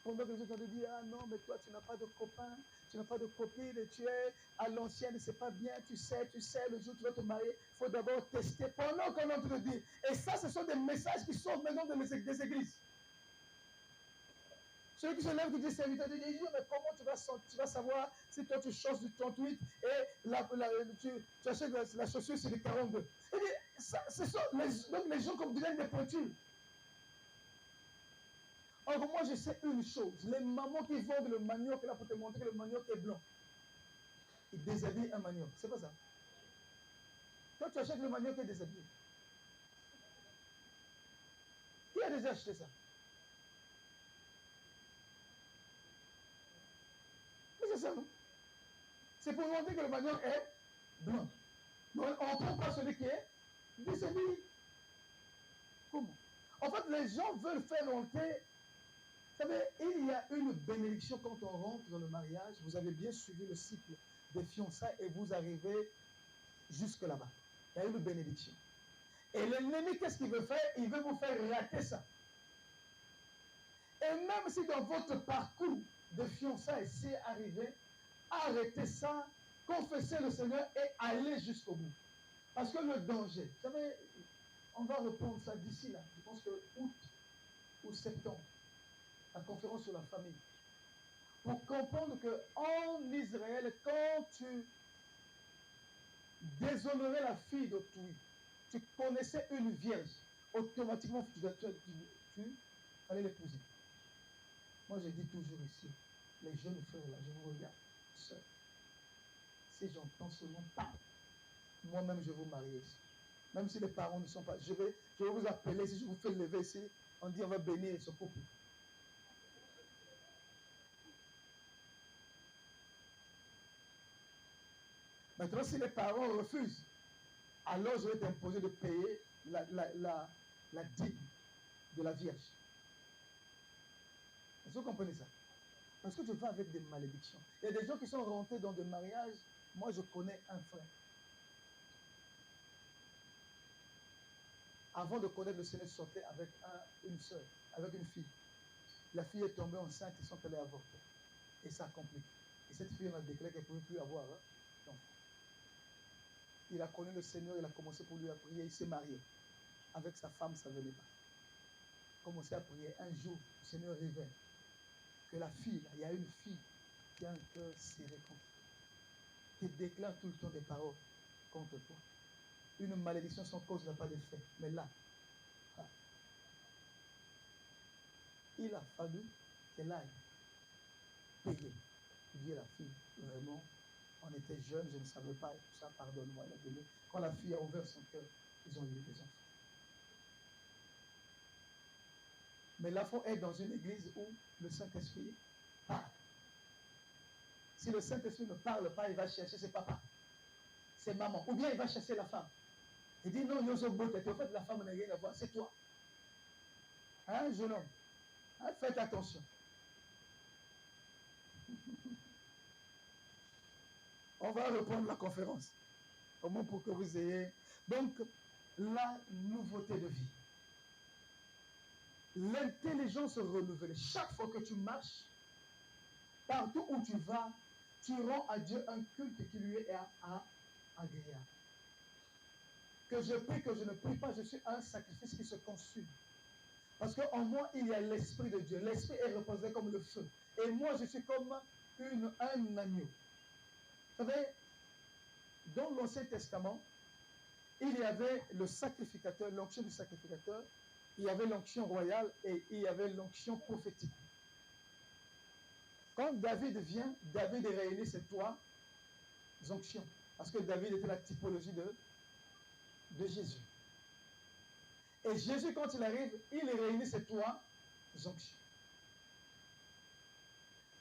Pendant que les autres te disent, ah non, mais toi, tu n'as pas de copain, tu n'as pas de copine, tu es à l'ancienne, c'est pas bien, tu sais, le jour où tu vas te marier, il faut d'abord tester. Pendant qu'on te le dit. Et ça, ce sont des messages qui sortent maintenant des églises. Ceux qui se lèvent qui disent serviteur de Dieu, mais comment tu vas savoir si toi tu changes du 38 et tu achètes la chaussure, c'est du 42. Et ça, donc les gens comme deviennent des pointures. Or, moi, je sais une chose. Les mamans qui vendent le manioc là pour te montrer que le manioc est blanc, ils déshabillent un manioc. C'est pas ça. Toi, tu achètes le manioc qui est déshabillé. Qui a déjà acheté ça? Mais c'est ça, non? C'est pour montrer que le manioc est blanc. Donc, on ne prend pas celui qui est déshabillé. Comment? En fait, les gens veulent faire rentrer. Vous savez, il y a une bénédiction quand on rentre dans le mariage. Vous avez bien suivi le cycle des fiançailles et vous arrivez jusque là-bas. Il y a une bénédiction. Et l'ennemi, qu'est-ce qu'il veut faire? Il veut vous faire rater ça. Et même si dans votre parcours de fiançailles, c'est arrivé, arrêtez ça, confessez le Seigneur et allez jusqu'au bout. Parce que le danger, vous savez, on va reprendre ça d'ici là. Je pense que août ou septembre, la conférence sur la famille. Pour comprendre qu'en Israël, quand tu déshonorais la fille d'autrui, tu connaissais une vierge, automatiquement tu allais l'épouser. Moi, je dis toujours ici, les jeunes frères là, je vous regarde seul. Si j'entends ce nom, moi-même je vais vous marier ici. Même si les parents ne sont pas, je vais vous appeler, si je vous fais lever ici, on dit on va bénir ce couple. Maintenant, si les parents refusent, alors je vais t'imposer de payer la dîme de la Vierge. Est-ce que vous comprenez ça? Parce que tu vas avec des malédictions. Il y a des gens qui sont rentrés dans des mariages. Moi, je connais un frère. Avant de connaître le Seigneur, sortait avec une soeur, avec une fille. La fille est tombée enceinte, ils sont allés avorter. Et ça a compliqué. Et cette fille, on a déclaré qu'elle ne pouvait plus avoir d'enfant. Il a connu le Seigneur, il a commencé pour lui à prier, il s'est marié. Avec sa femme, ça ne venait pas. Commencé à prier. Un jour, le Seigneur révèle que la fille, il y a une fille qui a un cœur serré contre toi, qui déclare tout le temps des paroles contre toi. Une malédiction sans cause n'a pas d'effet. Mais là, il a fallu qu'elle aille payer. Il dit à la fille, vraiment, on était jeunes, je ne savais pas, et tout ça, pardonne-moi. Elle a donné. Quand la fille a ouvert son cœur, ils ont eu des enfants. Mais là, il faut être dans une église où le Saint-Esprit parle. Si le Saint-Esprit ne parle pas, il va chercher ses papas, ses mamans, ou bien il va chercher la femme. Il dit non, en fait, la femme n'a rien à voir, c'est toi. Hein, jeune homme? Hein, faites attention. On va reprendre la conférence. Au moins pour que vous ayez. Donc, la nouveauté de vie. L'intelligence renouvelée. Chaque fois que tu marches, partout où tu vas, tu rends à Dieu un culte qui lui est agréable. Que je prie, que je ne prie pas, je suis un sacrifice qui se consume. Parce qu'en moi, il y a l'Esprit de Dieu. L'Esprit est représenté comme le feu. Et moi, je suis comme un agneau. Vous savez, dans l'Ancien Testament, il y avait le sacrificateur, l'onction du sacrificateur, il y avait l'onction royale et il y avait l'onction prophétique. Quand David vient, David réunit ces trois onctions. Parce que David était la typologie de Jésus. Et Jésus, quand il arrive, il réunit ces trois onctions.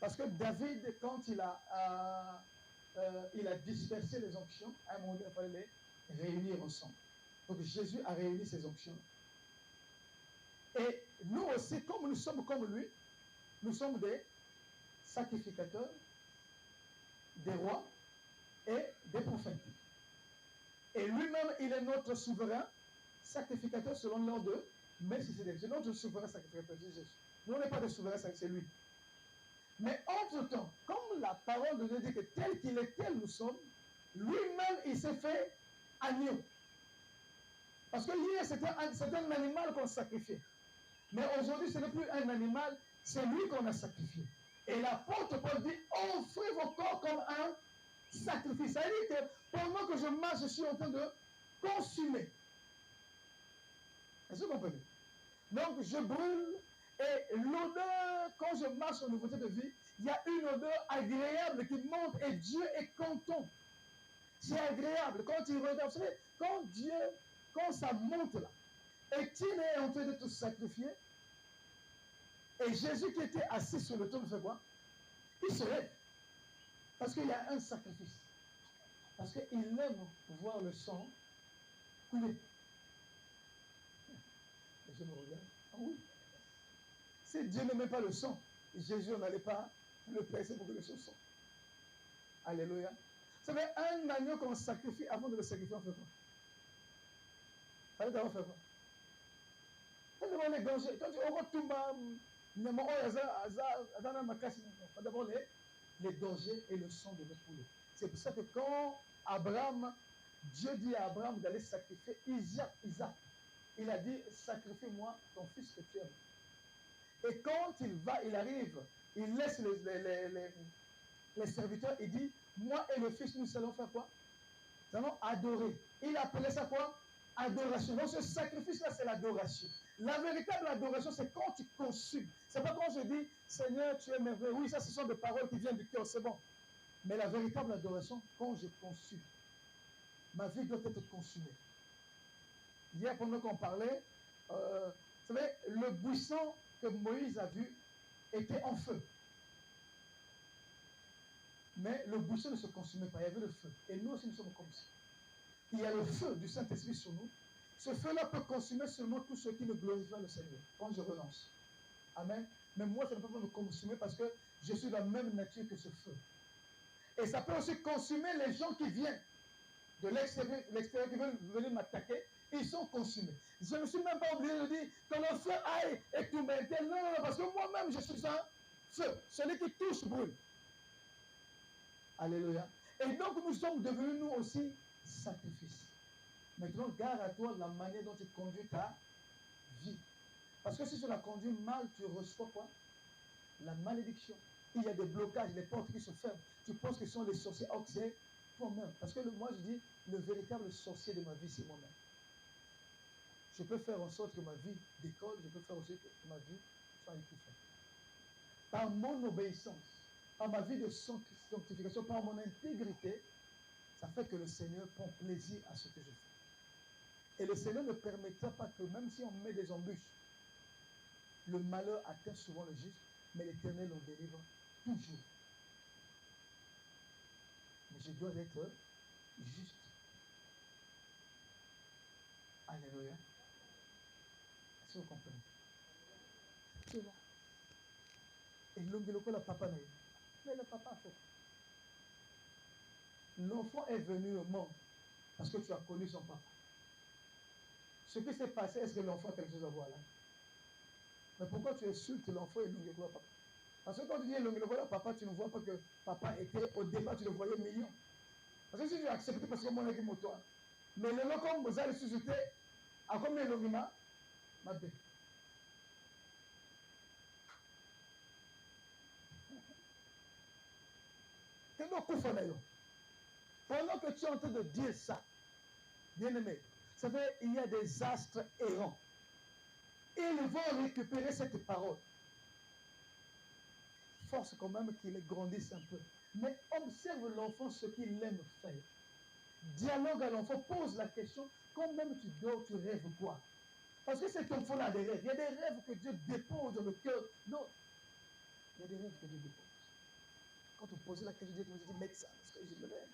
Parce que David, quand il a dispersé les onctions, à un moment donné, il fallait les réunir ensemble. Donc Jésus a réuni ces onctions. Et nous aussi, comme nous sommes comme lui, nous sommes des sacrificateurs, des rois et des prophètes. Et lui-même, il est notre souverain sacrificateur selon l'ordre de Melchisédek. C'est notre souverain sacrificateur, dit Jésus. Nous, on n'est pas des souverains sacrificateurs, c'est lui. Mais entre-temps, comme la parole de Dieu dit que tel qu'il est, tel nous sommes, lui-même, il s'est fait agneau. Parce que hier, c'était un animal qu'on sacrifiait. Mais aujourd'hui, ce n'est plus un animal, c'est lui qu'on a sacrifié. Et l'apôtre Paul dit, offrez vos corps comme un sacrifice. Ça veut dire que pendant que je marche, je suis en train de consumer. Est-ce que vous comprenez? Donc, je brûle et l'odeur, quand je marche en nouveauté de vie, il y a une odeur agréable qui monte et Dieu est content. C'est agréable. Quand il regarde, vous savez, quand ça monte là, et qu'il est en train de tout sacrifier, et Jésus qui était assis sur le trône fait quoi? Il se lève. Parce qu'il y a un sacrifice. Parce qu'il aime voir le sang couler. Et je me regarde. Ah oui. Si Dieu n'aimait pas le sang, Jésus n'allait pas le presser pour que le sang sorte. Alléluia. Vous savez, un agneau qu'on sacrifie, avant de le sacrifier, on fait quoi? Il fallait d'abord faire quoi? Quand on les danger, quand on retombe, d'abord les dangers et le sang de notre poulet. C'est pour ça que quand Abraham, Dieu dit à Abraham d'aller sacrifier Isaac, il a dit, sacrifie-moi ton fils que tu aimes. Et quand il arrive, il laisse les serviteurs, il dit, moi et le fils, nous allons faire quoi? Nous allons adorer. Il appelait ça quoi? Adoration. Donc ce sacrifice-là, c'est l'adoration. La véritable adoration, c'est quand tu consumes. C'est pas quand je dis, Seigneur, tu es merveilleux. Oui, ça, ce sont des paroles qui viennent du cœur, c'est bon. Mais la véritable adoration, quand je consume, ma vie doit être consumée. Hier, pendant qu'on parlait, vous savez, le buisson que Moïse a vu était en feu. Mais le buisson ne se consumait pas, il y avait le feu. Et nous aussi, nous sommes comme ça. Il y a le feu du Saint-Esprit sur nous. Ce feu-là peut consumer seulement tous ceux qui ne glorifient pas le Seigneur. Quand je renonce. Amen. Mais moi, ça ne peut pas me consumer parce que je suis de la même nature que ce feu. Et ça peut aussi consumer les gens qui viennent de l'extérieur qui veulent venir m'attaquer. Ils sont consumés. Je ne suis même pas obligé de dire que le feu aille et tout m'intègre. Non, non, parce que moi-même, je suis un feu. Celui qui touche brûle. Alléluia. Et donc, nous sommes devenus, nous aussi, sacrifices. Maintenant, garde à toi la manière dont tu conduis ta vie. Parce que si tu la conduis mal, tu reçois quoi? La malédiction. Il y a des blocages, les portes qui se ferment. Tu penses que ce sont les sorciers. Or, c'est toi-même. Parce que moi, je dis, le véritable sorcier de ma vie, c'est moi-même. Je peux faire en sorte que ma vie décolle, je peux faire aussi que ma vie soit étouffée. Par mon obéissance, par ma vie de sanctification, par mon intégrité, ça fait que le Seigneur prend plaisir à ce que je fais. Et le Seigneur ne permettra pas que, même si on met des embûches, le malheur atteint souvent le juste, mais l'Éternel en délivre toujours. Mais je dois être juste. Alléluia. Est-ce que vous comprenez? C'est bon. Et l'ongue la papa n'a eu. Mais le papa a fait. L'enfant est venu au monde parce que tu as connu son papa. Ce qui s'est passé, est-ce que l'enfant a quelque chose à voir là? Mais pourquoi tu insultes l'enfant et l'ongue papa? Parce que quand tu dis l'ongue papa, tu ne vois pas que papa était, au départ, tu le voyais million. Parce que si tu as accepté parce que mon équipe motoir, mais le nom comme vous allez susciter, à combien de l'ongue ma bête? Pendant que tu es en train de dire ça, bien aimé, ça fait il y a des astres errants. Ils vont récupérer cette parole. Force quand même qu'il grandisse un peu. Mais observe l'enfant ce qu'il aime faire. Dialogue à l'enfant, pose la question, quand même tu dors, tu rêves quoi? Parce que cet enfant a des rêves. Il y a des rêves que Dieu dépose dans le cœur. Non. Il y a des rêves que Dieu dépose. Quand tu poses la question, Dieu te dit médecin, parce que je me lève.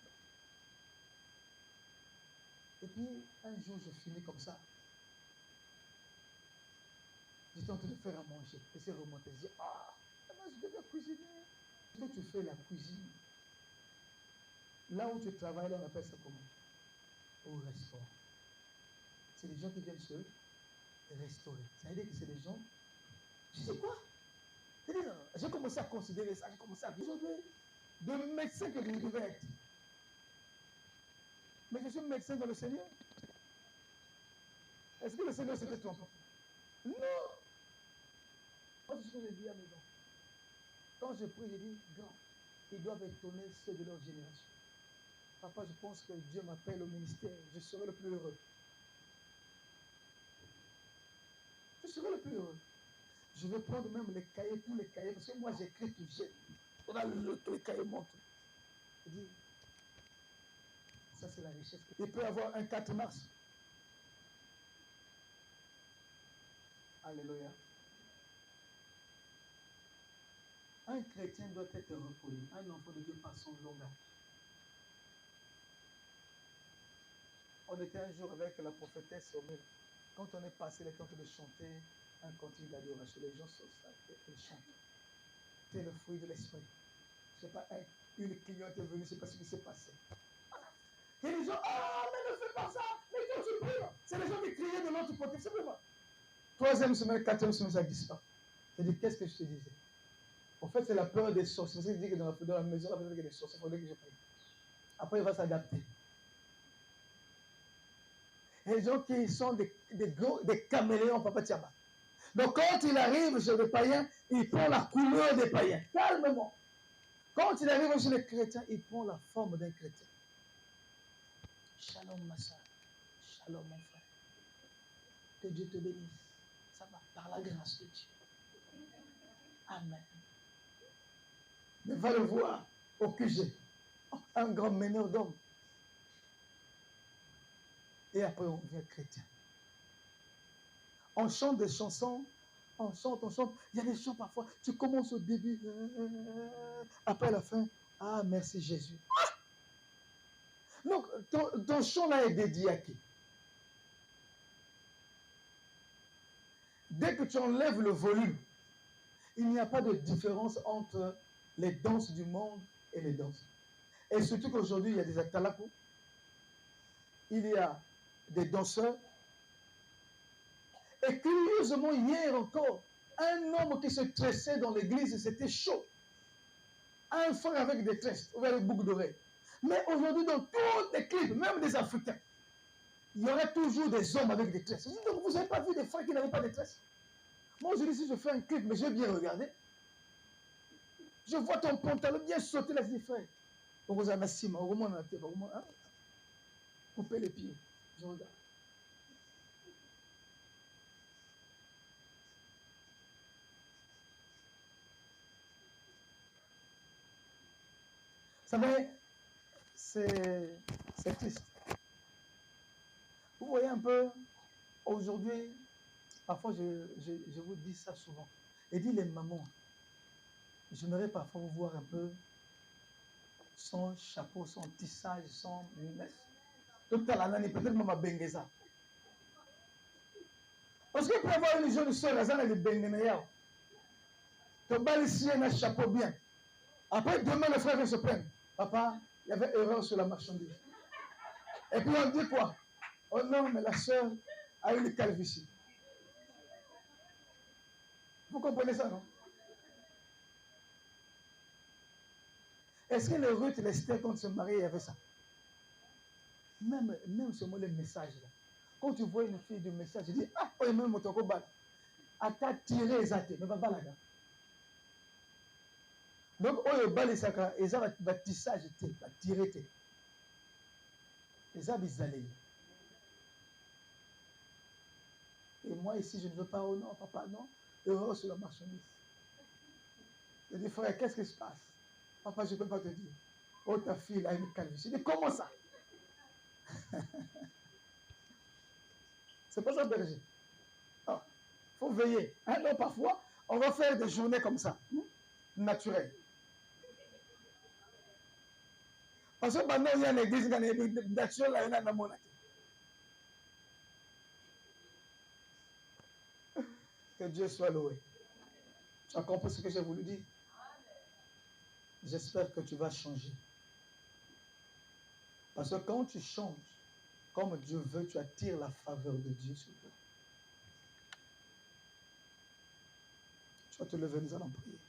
Et puis, un jour, je finis comme ça. J'étais en train de faire à manger. Et c'est remonté. Je dis, je devais cuisiner. Quand tu fais la cuisine, là où tu travailles, là, on appelle ça comment? Au restaurant. c'est des gens qui viennent se restaurer. Ça veut dire que c'est des gens... Je sais quoi? J'ai commencé à considérer ça, j'ai commencé à dire de médecin que je devais être. Mais je suis médecin dans le Seigneur. Est-ce que le Seigneur s'était trompé? Non. C'est ce que j'ai dit à mes enfants. Quand je prie, je dis, grand, ils doivent étonner ceux de leur génération. Papa, je pense que Dieu m'appelle au ministère. Je serai le plus heureux. Je serai le plus heureux. Je vais prendre même les cahiers, tous les cahiers, parce que moi j'écris tout seul. On a les cahiers montent. Je dis, ça c'est la richesse. Il peut y avoir un 4 mars. Alléluia. Un chrétien doit être reconnu. Un enfant de Dieu par son langage. On était un jour avec la prophétesse Omel. Quand on est passé, elle est en train de chanter un cantique d'adoration. Les gens sont ça, ils chantent. C'est le fruit de l'esprit. Je ne sais pas, une cliente est venue, je ne sais pas ce qui s'est passé. Et les gens, ah, mais ne fais pas ça, mais quand tu pries, c'est les gens qui criaient de l'autre côté, simplement. Troisième semaine, quatrième semaine, ça disparaît. Je dis, qu'est-ce que je te disais? En fait, c'est la peur des sorciers. C'est ce que je dis que dans la maison, il y a des sorciers, il faudrait que je prie. Après, il va s'adapter. Les gens qui sont des caméléons, papa Tiaba. Donc, quand il arrive chez les païens, il prend la couleur des païens. Calmement. Quand il arrive chez les chrétiens, il prend la forme d'un chrétien. Shalom, ma soeur. Shalom, mon frère. Que Dieu te bénisse. Ça va, par la grâce de Dieu. Amen. Mais va le voir au QG. Un grand meneur d'hommes. Et après, on devient chrétien. On chante des chansons. On chante. Il y a des chants parfois. Tu commences au début. Après la fin. Ah, merci Jésus. Donc, ton chant là est dédié à qui? Dès que tu enlèves le volume, il n'y a pas de différence entre les danses du monde et les danses. Et surtout qu'aujourd'hui, il y a des atalapos. Il y a des danseurs. Et curieusement, hier encore, un homme qui se tressait dans l'église, c'était chaud. Un frère avec des tresses, avec boucles d'oreilles. Mais aujourd'hui, dans tous les clips, même des Africains, il y aurait toujours des hommes avec des tresses. Donc, vous n'avez pas vu des frères qui n'avaient pas de tresses? Moi, je dis, si je fais un clip, mais je vais bien regarder. Je vois ton pantalon bien sauter là, je dis, frère, vous avez un on couper les pieds. Je regarde. Vous savez, c'est triste. Vous voyez un peu, aujourd'hui, parfois je vous dis ça souvent. Et dis les mamans, j'aimerais parfois vous voir un peu sans chapeau, sans tissage, sans lunettes. Tout à l'année, peut-être maman Bengeza. Parce que pour avoir une jeune soeur, elle a des Bengenayao. Tu vas ici un chapeau bien. Après, demain, le frère vient se plaindre. Papa, il y avait erreur sur la marchandise. Et puis on dit quoi? Oh non, mais la soeur a une calvitie. Vous comprenez ça, non? Est-ce que les Ruth et les Esther, quand ils se mariaient, il y avait ça? Même seulement les messages là. Quand tu vois une fille du message, tu dis, ah, oh, même mon toko bal. A ta tiré les athées, mais pas balaga. Donc, oh, le bal, ils ont un tissage, va tirer. Ils ont bizarré. Et moi, ici, je ne veux pas, oh non, papa, non. Heureux sur la marchandise. Je dis, frère, qu'est-ce qui se passe? Papa, je ne peux pas te dire. Oh, ta fille a une calvitie. Je dis, comment ça? C'est pas ça, berger. Il faut veiller. Hein? Donc, parfois, on va faire des journées comme ça, naturelles. Parce que maintenant, il y a une église naturelle, il y a une monarchie. Que Dieu soit loué. Tu as compris ce que j'ai voulu dire? J'espère que tu vas changer. Parce que quand tu changes, Comme Dieu veut, tu attires la faveur de Dieu sur toi. Tu vas te lever, nous allons prier.